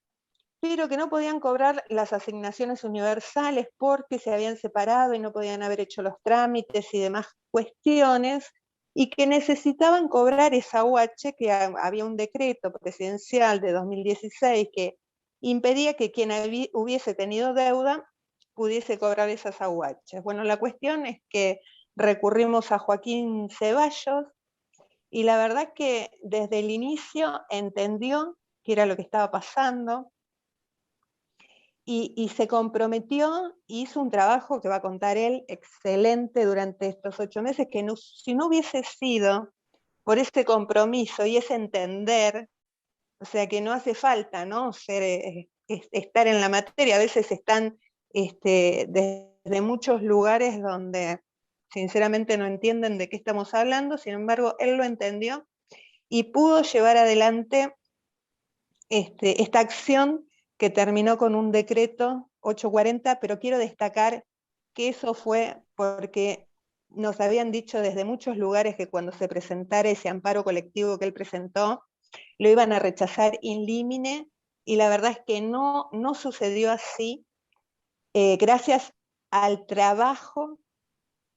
pero que no podían cobrar las asignaciones universales porque se habían separado y no podían haber hecho los trámites y demás cuestiones, y que necesitaban cobrar esa UH, que había un decreto presidencial de 2016 que impedía que quien hubiese tenido deuda pudiese cobrar esas AUH. Bueno, la cuestión es que recurrimos a Joaquín Ceballos, y la verdad que desde el inicio entendió qué era lo que estaba pasando, y se comprometió, hizo un trabajo que va a contar él excelente durante estos 8 meses, que no, si no hubiese sido por ese compromiso y ese entender, o sea que no hace falta, ¿no?, estar en la materia, a veces están desde muchos lugares donde sinceramente no entienden de qué estamos hablando, sin embargo él lo entendió y pudo llevar adelante esta acción que terminó con un decreto 840, pero quiero destacar que eso fue porque nos habían dicho desde muchos lugares que cuando se presentara ese amparo colectivo que él presentó, lo iban a rechazar in limine, y la verdad es que no sucedió así, gracias al trabajo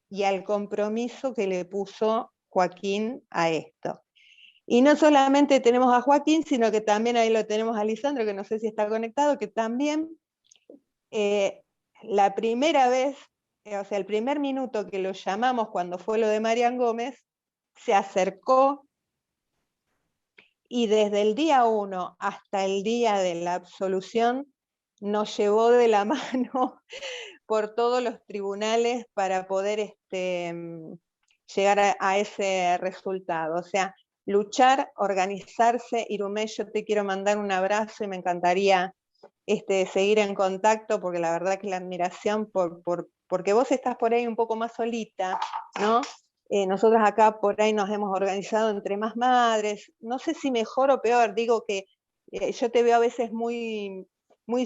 y al compromiso que le puso Joaquín a esto. Y no solamente tenemos a Joaquín, sino que también ahí lo tenemos a Lisandro, que no sé si está conectado, que también la primera vez, o sea, el primer minuto que lo llamamos cuando fue lo de Marian Gómez, se acercó, y desde el día 1 hasta el día de la absolución nos llevó de la mano por todos los tribunales para poder llegar a ese resultado. O sea, luchar, organizarse. Irumé, yo te quiero mandar un abrazo y me encantaría seguir en contacto, porque la verdad que la admiración porque vos estás por ahí un poco más solita, ¿no? Nosotros acá por ahí nos hemos organizado entre más madres, no sé si mejor o peor, digo que yo te veo a veces muy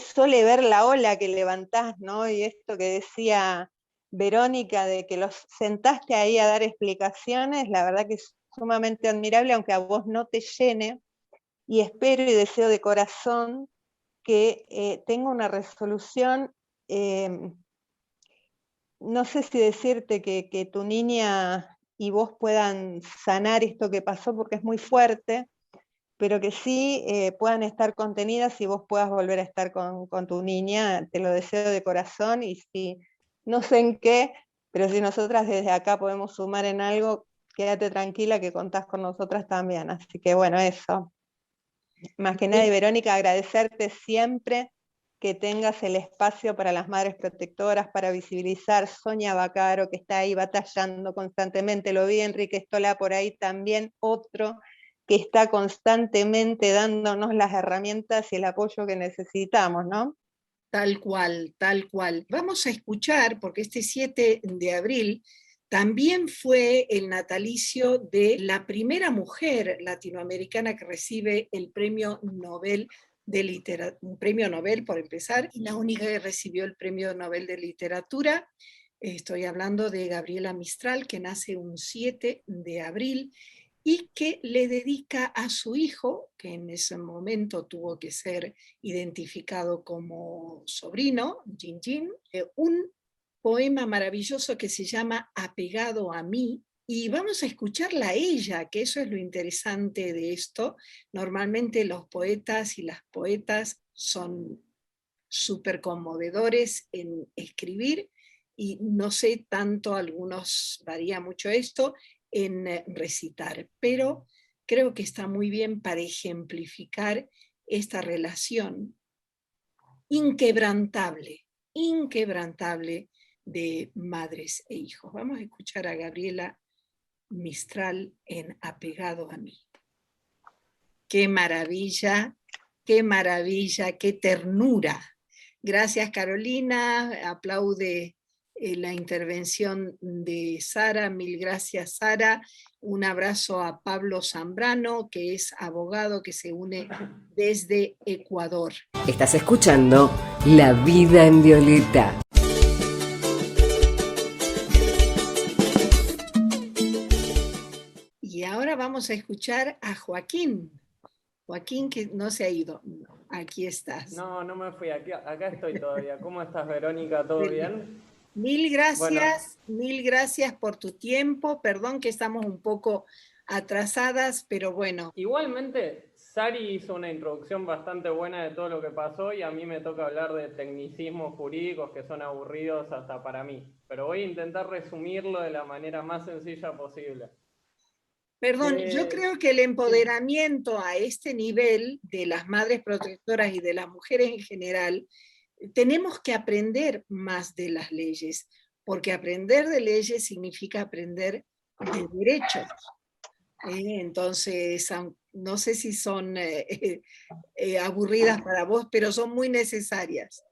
suele ver la ola que levantás, ¿no? Y esto que decía Verónica, de que los sentaste ahí a dar explicaciones, la verdad que es sumamente admirable, aunque a vos no te llene, y espero y deseo de corazón que tenga una resolución. No sé si decirte que tu niña y vos puedan sanar esto que pasó, porque es muy fuerte, pero que sí puedan estar contenidas y vos puedas volver a estar con tu niña. Te lo deseo de corazón, y si no sé en qué, pero si nosotras desde acá podemos sumar en algo, quédate tranquila que contás con nosotras también. Así que bueno, eso. Más que nada, y Verónica, agradecerte siempre que tengas el espacio para las madres protectoras, para visibilizar. Sonia Baccaro, que está ahí batallando constantemente, lo vi, Enrique Stola por ahí también, otro que está constantemente dándonos las herramientas y el apoyo que necesitamos, ¿no? Tal cual, tal cual. Vamos a escuchar, porque este 7 de abril también fue el natalicio de la primera mujer latinoamericana que recibe el premio Nobel de Literatura, un premio Nobel por empezar, y la única que recibió el premio Nobel de Literatura. Estoy hablando de Gabriela Mistral, que nace un 7 de abril y que le dedica a su hijo, que en ese momento tuvo que ser identificado como sobrino, Jin Jin, un poema maravilloso que se llama Apegado a mí, y vamos a escucharla a ella, que eso es lo interesante de esto. Normalmente los poetas y las poetas son súper conmovedores en escribir, y no sé tanto, algunos varía mucho esto, en recitar, pero creo que está muy bien para ejemplificar esta relación inquebrantable, inquebrantable de madres e hijos. Vamos a escuchar a Gabriela Mistral en Apegado a mí. Qué maravilla, qué ternura. Gracias, Carolina. Aplaude la intervención de Sara. Mil gracias, Sara. Un abrazo a Pablo Zambrano, que es abogado que se une desde Ecuador. Estás escuchando La Vida en Violeta. Y ahora vamos a escuchar a Joaquín. Joaquín, que no se ha ido. Aquí estás. No, no me fui. Acá estoy todavía. ¿Cómo estás, Verónica? ¿Todo bien? Mil gracias, Bueno, mil gracias por tu tiempo. Perdón que estamos un poco atrasadas, pero bueno. igualmente, Sari hizo una introducción bastante buena de todo lo que pasó y a mí me toca hablar de tecnicismos jurídicos que son aburridos hasta para mí. Pero voy a intentar resumirlo de la manera más sencilla posible. Perdón, yo creo que el empoderamiento a este nivel de las madres protectoras y de las mujeres en general, tenemos que aprender más de las leyes, porque aprender de leyes significa aprender de derechos. Entonces, no sé si son aburridas para vos, pero son muy necesarias.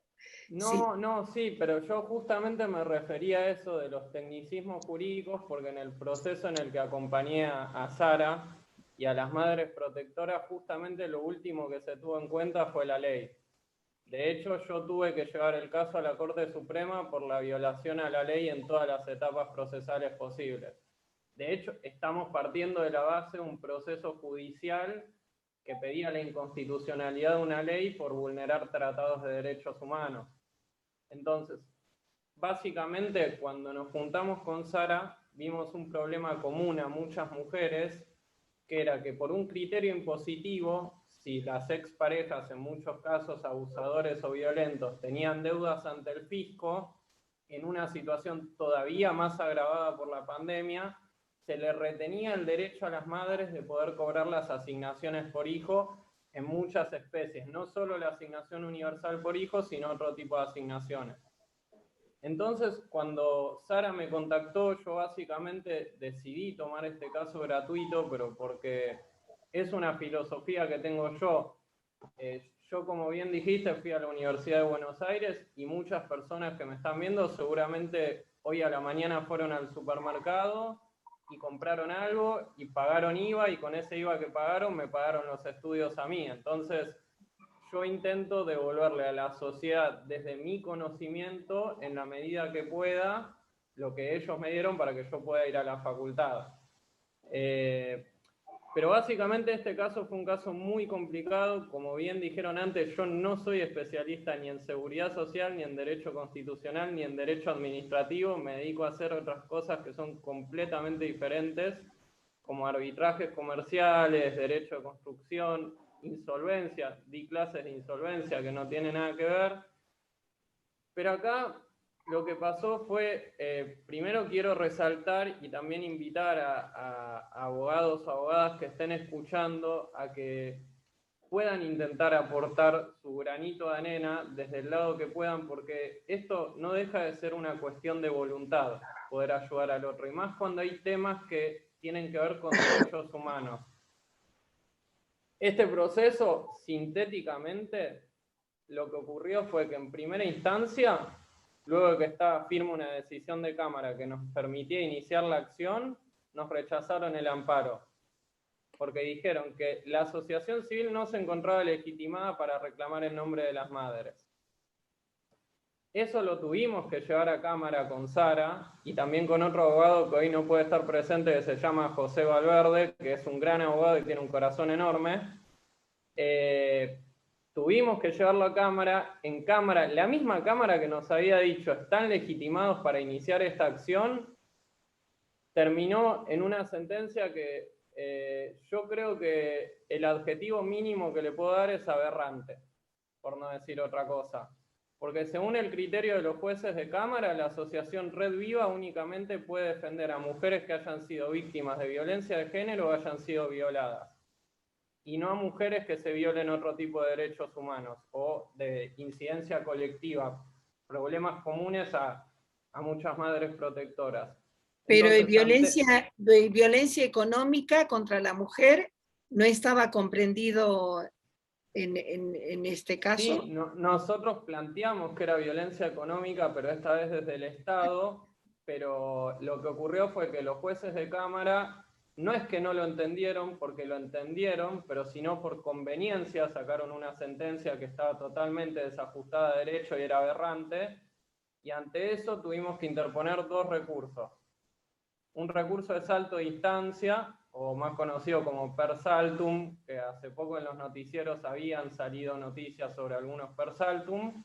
Sí, pero yo justamente me refería a eso de los tecnicismos jurídicos porque en el proceso en el que acompañé a Sara y a las madres protectoras, justamente lo último que se tuvo en cuenta fue la ley. De hecho, yo tuve que llevar el caso a la Corte Suprema por la violación a la ley en todas las etapas procesales posibles. De hecho, estamos partiendo de la base de un proceso judicial que pedía la inconstitucionalidad de una ley por vulnerar tratados de derechos humanos. Entonces, básicamente, cuando nos juntamos con Sara, vimos un problema común a muchas mujeres, que era que por un criterio impositivo, si las exparejas, en muchos casos abusadores o violentos, tenían deudas ante el fisco, en una situación todavía más agravada por la pandemia, se le retenía el derecho a las madres de poder cobrar las asignaciones por hijo en muchas especies, no solo la asignación universal por hijo, sino otro tipo de asignaciones. Entonces, cuando Sara me contactó, yo básicamente decidí tomar este caso gratuito, pero porque es una filosofía que tengo yo. Yo, como bien dijiste, fui a la Universidad de Buenos Aires y muchas personas que me están viendo seguramente hoy a la mañana fueron al supermercado y compraron algo y pagaron IVA, y con ese IVA que pagaron me pagaron los estudios a mí. Entonces, yo intento devolverle a la sociedad desde mi conocimiento, en la medida que pueda, lo que ellos me dieron para que yo pueda ir a la facultad. Pero básicamente este caso fue un caso muy complicado. Como bien dijeron antes, yo no soy especialista ni en seguridad social, ni en derecho constitucional, ni en derecho administrativo. Me dedico a hacer otras cosas que son completamente diferentes, como arbitrajes comerciales, derecho de construcción, insolvencia. Di clases de insolvencia que no tiene nada que ver. Pero acá lo que pasó fue, primero quiero resaltar y también invitar a abogados o abogadas que estén escuchando a que puedan intentar aportar su granito de arena desde el lado que puedan, porque esto no deja de ser una cuestión de voluntad, poder ayudar al otro, y más cuando hay temas que tienen que ver con derechos humanos. Este proceso, sintéticamente, lo que ocurrió fue que en primera instancia, luego de que estaba firme una decisión de Cámara que nos permitía iniciar la acción, nos rechazaron el amparo, porque dijeron que la asociación civil no se encontraba legitimada para reclamar el nombre de las madres. Eso lo tuvimos que llevar a Cámara con Sara y también con otro abogado que hoy no puede estar presente, que se llama José Valverde, que es un gran abogado y tiene un corazón enorme. Tuvimos que llevarlo a Cámara. En Cámara, la misma Cámara que nos había dicho están legitimados para iniciar esta acción, terminó en una sentencia que yo creo que el adjetivo mínimo que le puedo dar es aberrante, por no decir otra cosa. Porque según el criterio de los jueces de Cámara, la asociación Red Viva únicamente puede defender a mujeres que hayan sido víctimas de violencia de género o hayan sido violadas, y no a mujeres que se violen otro tipo de derechos humanos o de incidencia colectiva, problemas comunes a muchas madres protectoras. Pero Entonces, violencia económica contra la mujer no estaba comprendido en este caso. sí, nosotros planteamos que era violencia económica, pero esta vez desde el Estado, pero lo que ocurrió fue que los jueces de Cámara no es que no lo entendieron, porque lo entendieron, pero sino por conveniencia sacaron una sentencia que estaba totalmente desajustada de derecho y era aberrante, y ante eso tuvimos que interponer dos recursos. Un recurso de salto de instancia, o más conocido como per saltum, que hace poco en los noticieros habían salido noticias sobre algunos per saltum,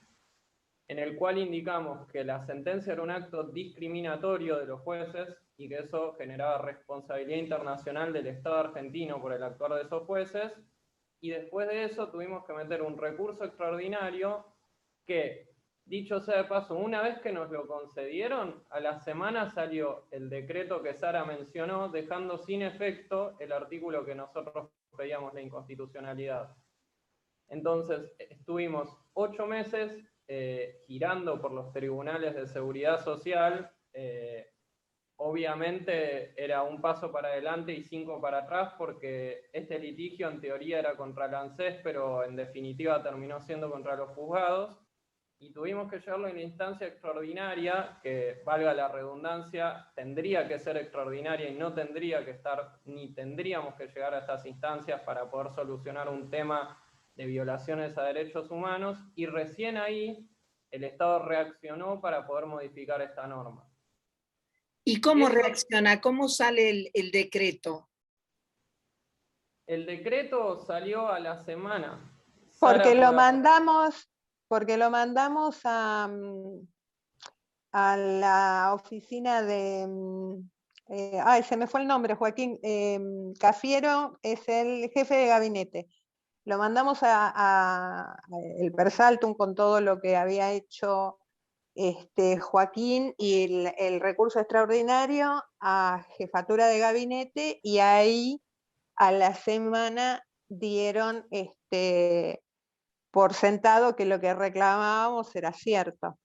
en el cual indicamos que la sentencia era un acto discriminatorio de los jueces y que eso generaba responsabilidad internacional del Estado argentino por el actuar de esos jueces, y después de eso tuvimos que meter un recurso extraordinario que, dicho sea de paso, una vez que nos lo concedieron, a la semana salió el decreto que Sara mencionó, dejando sin efecto el artículo que nosotros pedíamos la inconstitucionalidad. Entonces, estuvimos 8 meses girando por los tribunales de seguridad social. Obviamente era un paso para adelante y 5 para atrás, porque este litigio en teoría era contra el ANSES, pero en definitiva terminó siendo contra los juzgados. Y tuvimos que llevarlo en instancia extraordinaria, que, valga la redundancia, tendría que ser extraordinaria y no tendría que estar, ni tendríamos que llegar a estas instancias para poder solucionar un tema de violaciones a derechos humanos, y recién ahí el Estado reaccionó para poder modificar esta norma. ¿Y cómo reacciona? ¿Cómo sale el decreto? El decreto salió a la semana. Porque lo mandamos a la oficina de... se me fue el nombre, Joaquín Cafiero es el jefe de gabinete. Lo mandamos a el per saltum con todo lo que había hecho Joaquín y el recurso extraordinario a jefatura de gabinete, y ahí a la semana dieron por sentado que lo que reclamábamos era cierto.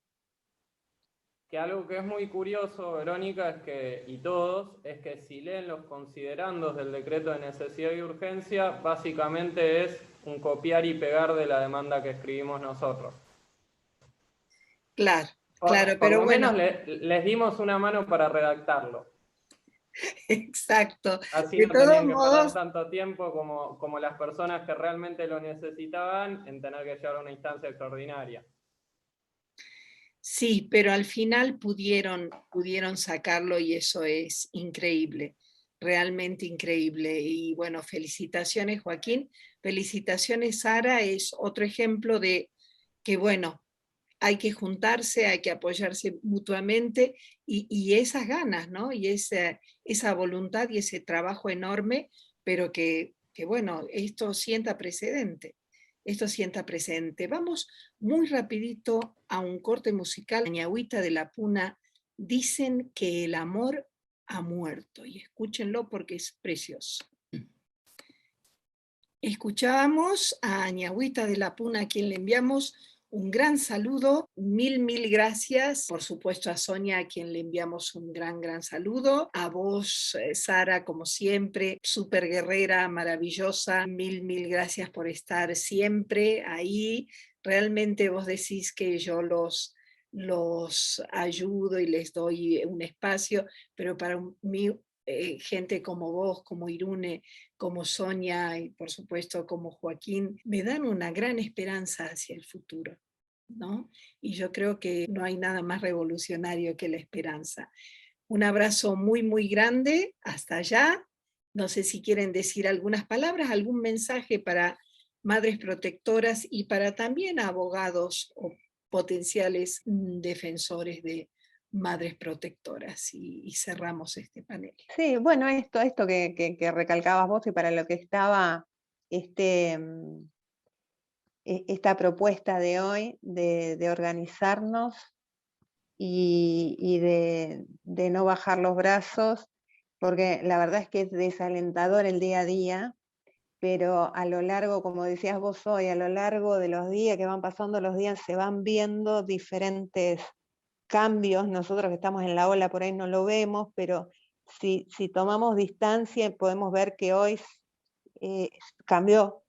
Que algo que es muy curioso, Verónica, es que, y todos, es que si leen los considerandos del decreto de necesidad y urgencia, básicamente es un copiar y pegar de la demanda que escribimos nosotros. Claro, claro, por pero lo bueno. menos les dimos una mano para redactarlo. Exacto. Así de no todos tenían que modos, perder tanto tiempo como las personas que realmente lo necesitaban en tener que llevar a una instancia extraordinaria. sí, pero al final pudieron sacarlo, y eso es increíble, realmente increíble. Y bueno, felicitaciones, Joaquín, felicitaciones, Sara, es otro ejemplo de que, bueno, hay que juntarse, hay que apoyarse mutuamente, y esas ganas, ¿no? Y esa voluntad y ese trabajo enorme, pero que bueno, esto sienta precedente. Esto sienta precedente. Vamos muy rapidito a un corte musical. Ñahuita de la Puna, Dicen que el amor ha muerto, y escúchenlo porque es precioso. Escuchábamos a Ñahuita de la Puna, a quien le enviamos un gran saludo, mil gracias. Por supuesto a Sonia, a quien le enviamos un gran saludo. A vos, Sara, como siempre, súper guerrera, maravillosa. Mil gracias por estar siempre ahí. Realmente vos decís que yo los ayudo y les doy un espacio, pero para mí, gente como vos, como Irune, como Sonia y por supuesto como Joaquín, me dan una gran esperanza hacia el futuro, ¿no? Y yo creo que no hay nada más revolucionario que la esperanza. Un abrazo muy grande, hasta allá. No sé si quieren decir algunas palabras, algún mensaje para madres protectoras y para también abogados o potenciales defensores de madres protectoras. Y cerramos este panel. Sí, bueno, esto que recalcabas vos y para lo que estaba esta propuesta de hoy de organizarnos y de no bajar los brazos, porque la verdad es que es desalentador el día a día, pero a lo largo, como decías vos hoy, a lo largo de los días que van pasando los días se van viendo diferentes cambios. Nosotros que estamos en la ola por ahí no lo vemos, pero si tomamos distancia podemos ver que hoy cambió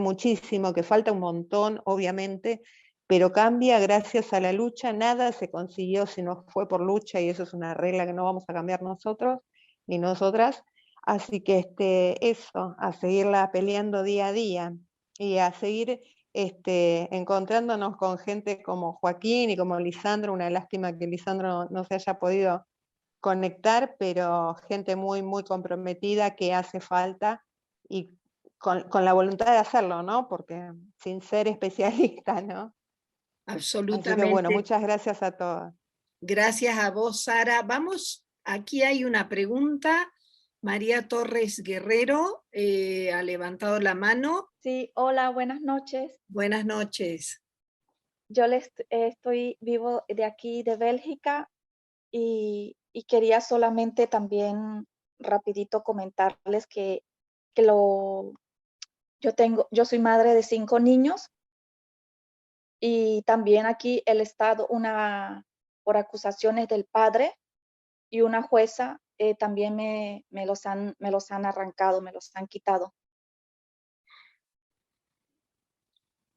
muchísimo, que falta un montón, obviamente, pero cambia gracias a la lucha. Nada se consiguió si no fue por lucha, y eso es una regla que no vamos a cambiar nosotros ni nosotras. Así que eso, a seguirla peleando día a día y a seguir encontrándonos con gente como Joaquín y como Lisandro. Una lástima que Lisandro no se haya podido conectar, pero gente muy comprometida que hace falta, y con la voluntad de hacerlo, ¿no? Porque sin ser especialista, ¿no? Absolutamente. Así que bueno, muchas gracias a todos. Gracias a vos, Sara. Vamos, aquí hay una pregunta. María Torres Guerrero ha levantado la mano. Sí, hola, buenas noches. Buenas noches. Yo vivo de aquí, de Bélgica, y quería solamente también rapidito comentarles que yo soy madre de 5 niños, y también aquí el Estado, por acusaciones del padre y una jueza, también me los han arrancado, me los han quitado.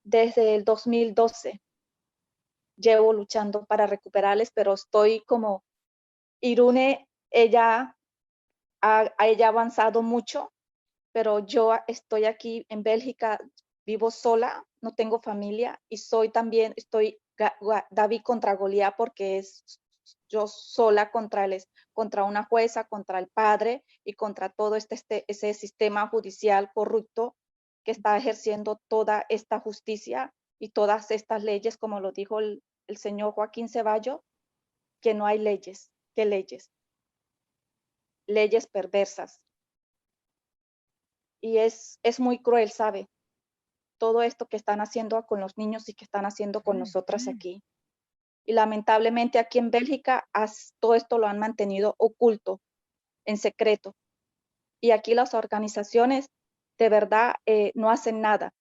Desde el 2012 llevo luchando para recuperarles, pero estoy como Irune. Ella ha avanzado mucho, pero yo estoy aquí en Bélgica, vivo sola, no tengo familia, y estoy David contra Goliat, porque es yo sola contra una jueza, contra el padre y contra todo ese sistema judicial corrupto que está ejerciendo toda esta justicia y todas estas leyes, como lo dijo el señor Joaquín Ceballos, que no hay leyes. ¿Qué leyes? Leyes perversas. Y es muy cruel, ¿sabe? Todo esto que están haciendo con los niños y que están haciendo con nosotras aquí. Y lamentablemente aquí en Bélgica todo esto lo han mantenido oculto, en secreto. Y aquí las organizaciones de verdad no hacen nada.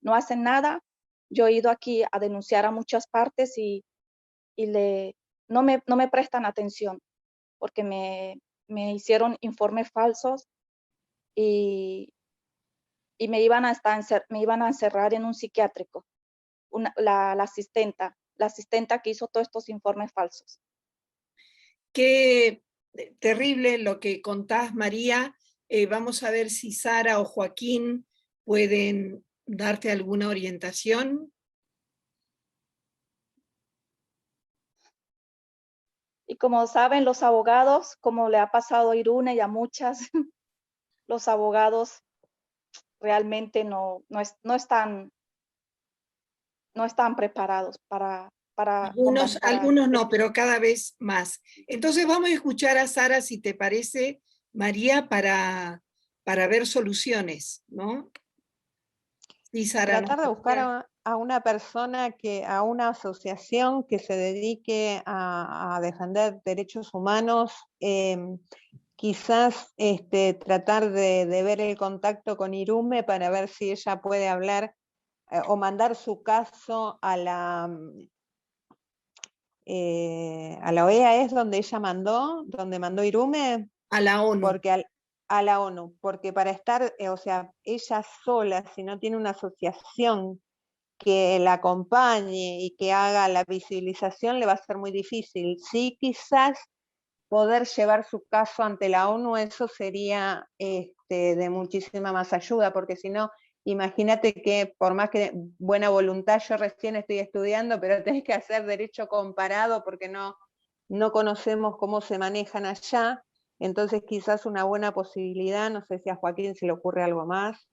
Yo he ido aquí a denunciar a muchas partes y no me prestan atención, porque me hicieron informes falsos y me iban a encerrar en un psiquiátrico. La asistenta que hizo todos estos informes falsos. Qué terrible lo que contás, María. Vamos a ver si Sara o Joaquín pueden darte alguna orientación. Y como saben los abogados, como le ha pasado a Irune y a muchas, los abogados realmente no están preparados para algunos no, pero cada vez más. Entonces vamos a escuchar a Sara, si te parece, María, para ver soluciones, ¿no? Sí, Sara. Tratar de buscar a una persona, a una asociación que se dedique a defender derechos humanos, quizás tratar de ver el contacto con Irume para ver si ella puede hablar o mandar su caso a la OEA, ¿es donde ella donde mandó Irume? A la ONU. Porque a la ONU, porque para estar, o sea, ella sola, si no tiene una asociación que la acompañe y que haga la visibilización, le va a ser muy difícil. Sí, quizás poder llevar su caso ante la ONU, eso sería de muchísima más ayuda, porque si no, imagínate que por más que buena voluntad, yo recién estoy estudiando, pero tenés que hacer derecho comparado porque no conocemos cómo se manejan allá, entonces quizás una buena posibilidad, no sé si a Joaquín se le ocurre algo más.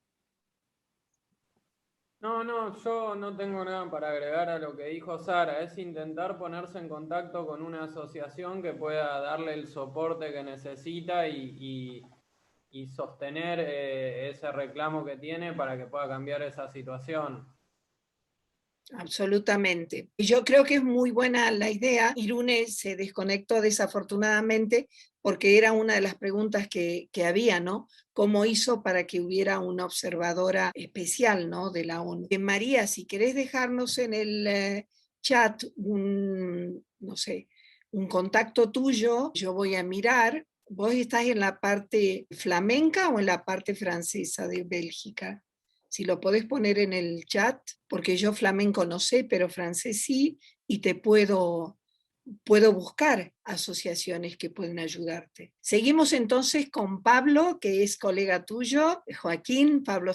No, yo no tengo nada para agregar a lo que dijo Sara, es intentar ponerse en contacto con una asociación que pueda darle el soporte que necesita y sostener ese reclamo que tiene para que pueda cambiar esa situación. Absolutamente. Y yo creo que es muy buena la idea. Irune se desconectó desafortunadamente porque era una de las preguntas que había, ¿no? ¿Cómo hizo para que hubiera una observadora especial, ¿no? De la ONU. María, si querés dejarnos en el chat no sé, un contacto tuyo, yo voy a mirar. ¿Vos estás en la parte flamenca o en la parte francesa de Bélgica? Si lo podés poner en el chat, porque yo flamenco no sé, pero francés sí, y te puedo buscar asociaciones que pueden ayudarte. Seguimos entonces con Pablo, que es colega tuyo, Joaquín, Pablo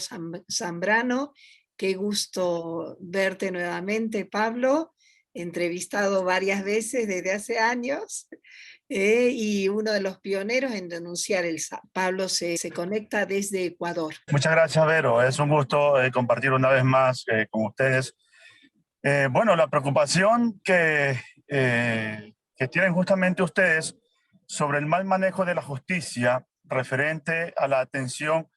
Zambrano. Qué gusto verte nuevamente, Pablo, entrevistado varias veces desde hace años. Y uno de los pioneros en denunciar el SAP. Pablo se conecta desde Ecuador. Muchas gracias, Vero. Es un gusto compartir una vez más con ustedes. Bueno, la preocupación que tienen justamente ustedes sobre el mal manejo de la justicia referente a la atención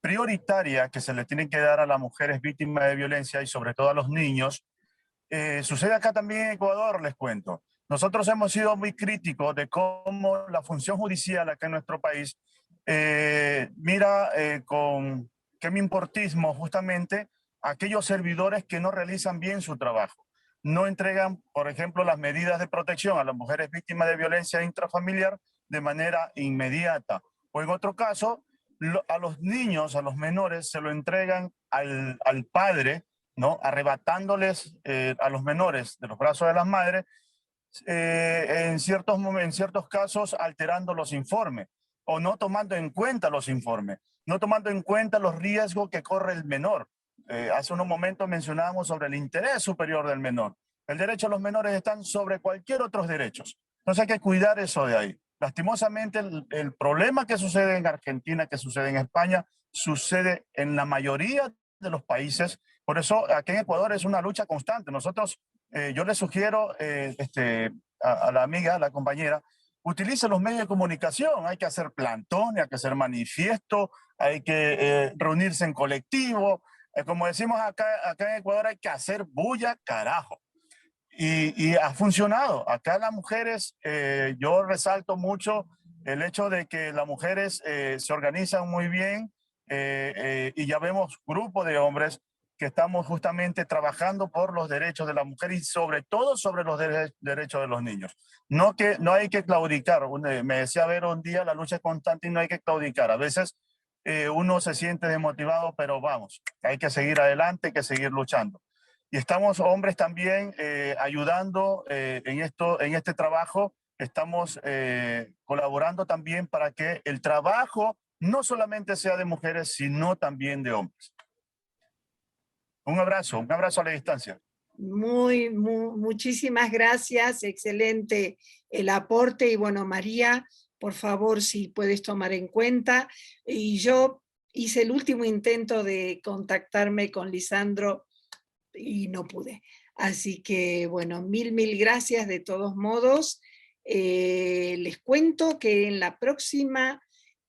prioritaria que se le tiene que dar a las mujeres víctimas de violencia y sobre todo a los niños, sucede acá también en Ecuador, les cuento. Nosotros hemos sido muy críticos de cómo la función judicial acá en nuestro país mira con qué me importismo justamente a aquellos servidores que no realizan bien su trabajo. No entregan, por ejemplo, las medidas de protección a las mujeres víctimas de violencia intrafamiliar de manera inmediata. O en otro caso, a los niños, a los menores, se lo entregan al padre, ¿no? Arrebatándoles a los menores de los brazos de las madres, en ciertos casos alterando los informes o no tomando en cuenta los informes, no tomando en cuenta los riesgos que corre el menor. Hace unos momentos mencionábamos sobre el interés superior del menor. El derecho a los menores están sobre cualquier otro derecho. Entonces hay que cuidar eso de ahí. Lastimosamente el problema que sucede en Argentina, que sucede en España, sucede en la mayoría de los países. Por eso aquí en Ecuador es una lucha constante. Nosotros, yo le sugiero a la amiga, a la compañera, utilice los medios de comunicación. Hay que hacer plantones, hay que hacer manifiestos, hay que reunirse en colectivo. Como decimos acá en Ecuador, hay que hacer bulla, carajo. Y ha funcionado. Acá las mujeres, yo resalto mucho el hecho de que las mujeres se organizan muy bien y ya vemos grupos de hombres que estamos justamente trabajando por los derechos de la mujer y sobre todo sobre los derechos de los niños. No hay que claudicar. Me decía Vero un día, la lucha es constante y no hay que claudicar. A veces uno se siente desmotivado, pero vamos, hay que seguir adelante, hay que seguir luchando. Y estamos hombres también ayudando en este trabajo. Estamos colaborando también para que el trabajo no solamente sea de mujeres, sino también de hombres. Un abrazo a la distancia. Muchísimas gracias, excelente el aporte. Y bueno, María, por favor, si puedes tomar en cuenta. Y yo hice el último intento de contactarme con Lisandro y no pude. Así que, bueno, mil gracias de todos modos. Les cuento que en la próxima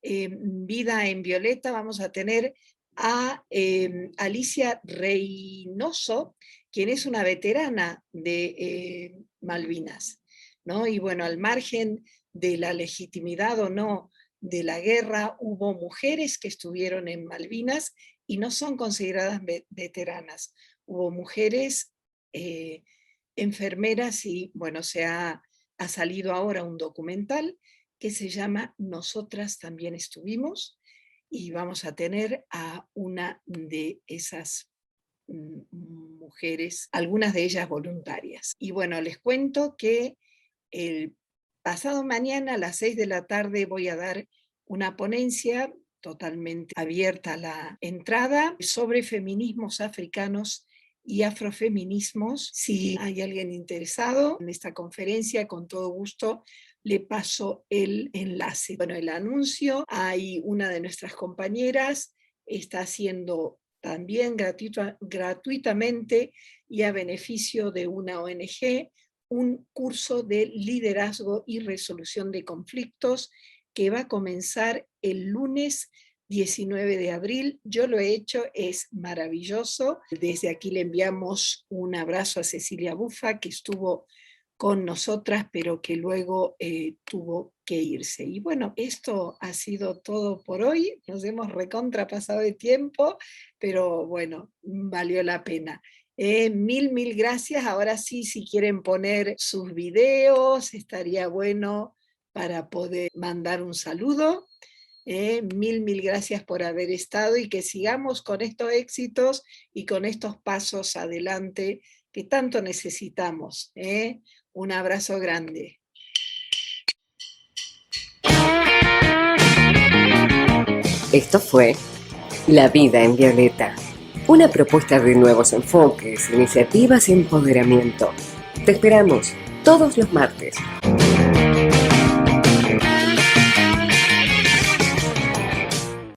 Vida en Violeta vamos a tener a Alicia Reynoso, quien es una veterana de Malvinas. ¿no? Y bueno, al margen de la legitimidad o no de la guerra, hubo mujeres que estuvieron en Malvinas y no son consideradas veteranas. Hubo mujeres enfermeras y bueno, ha salido ahora un documental que se llama Nosotras también estuvimos, y vamos a tener a una de esas mujeres, algunas de ellas voluntarias. Y bueno, les cuento que el pasado mañana a las 6 de la tarde voy a dar una ponencia totalmente abierta a la entrada sobre feminismos africanos y afrofeminismos. Si hay alguien interesado en esta conferencia, con todo gusto le paso el enlace. Bueno, el anuncio, hay una de nuestras compañeras, está haciendo también gratuitamente y a beneficio de una ONG, un curso de liderazgo y resolución de conflictos que va a comenzar el lunes 19 de abril. Yo lo he hecho, es maravilloso. Desde aquí le enviamos un abrazo a Cecilia Bufa, que estuvo con nosotras, pero que luego tuvo que irse. Y bueno, esto ha sido todo por hoy. Nos hemos recontrapasado de tiempo, pero bueno, valió la pena. Mil gracias. Ahora sí, si quieren poner sus videos, estaría bueno para poder mandar un saludo. Mil gracias por haber estado y que sigamos con estos éxitos y con estos pasos adelante que tanto necesitamos. Un abrazo grande. Esto fue La Vida en Violeta, una propuesta de nuevos enfoques, iniciativas y empoderamiento. Te esperamos todos los martes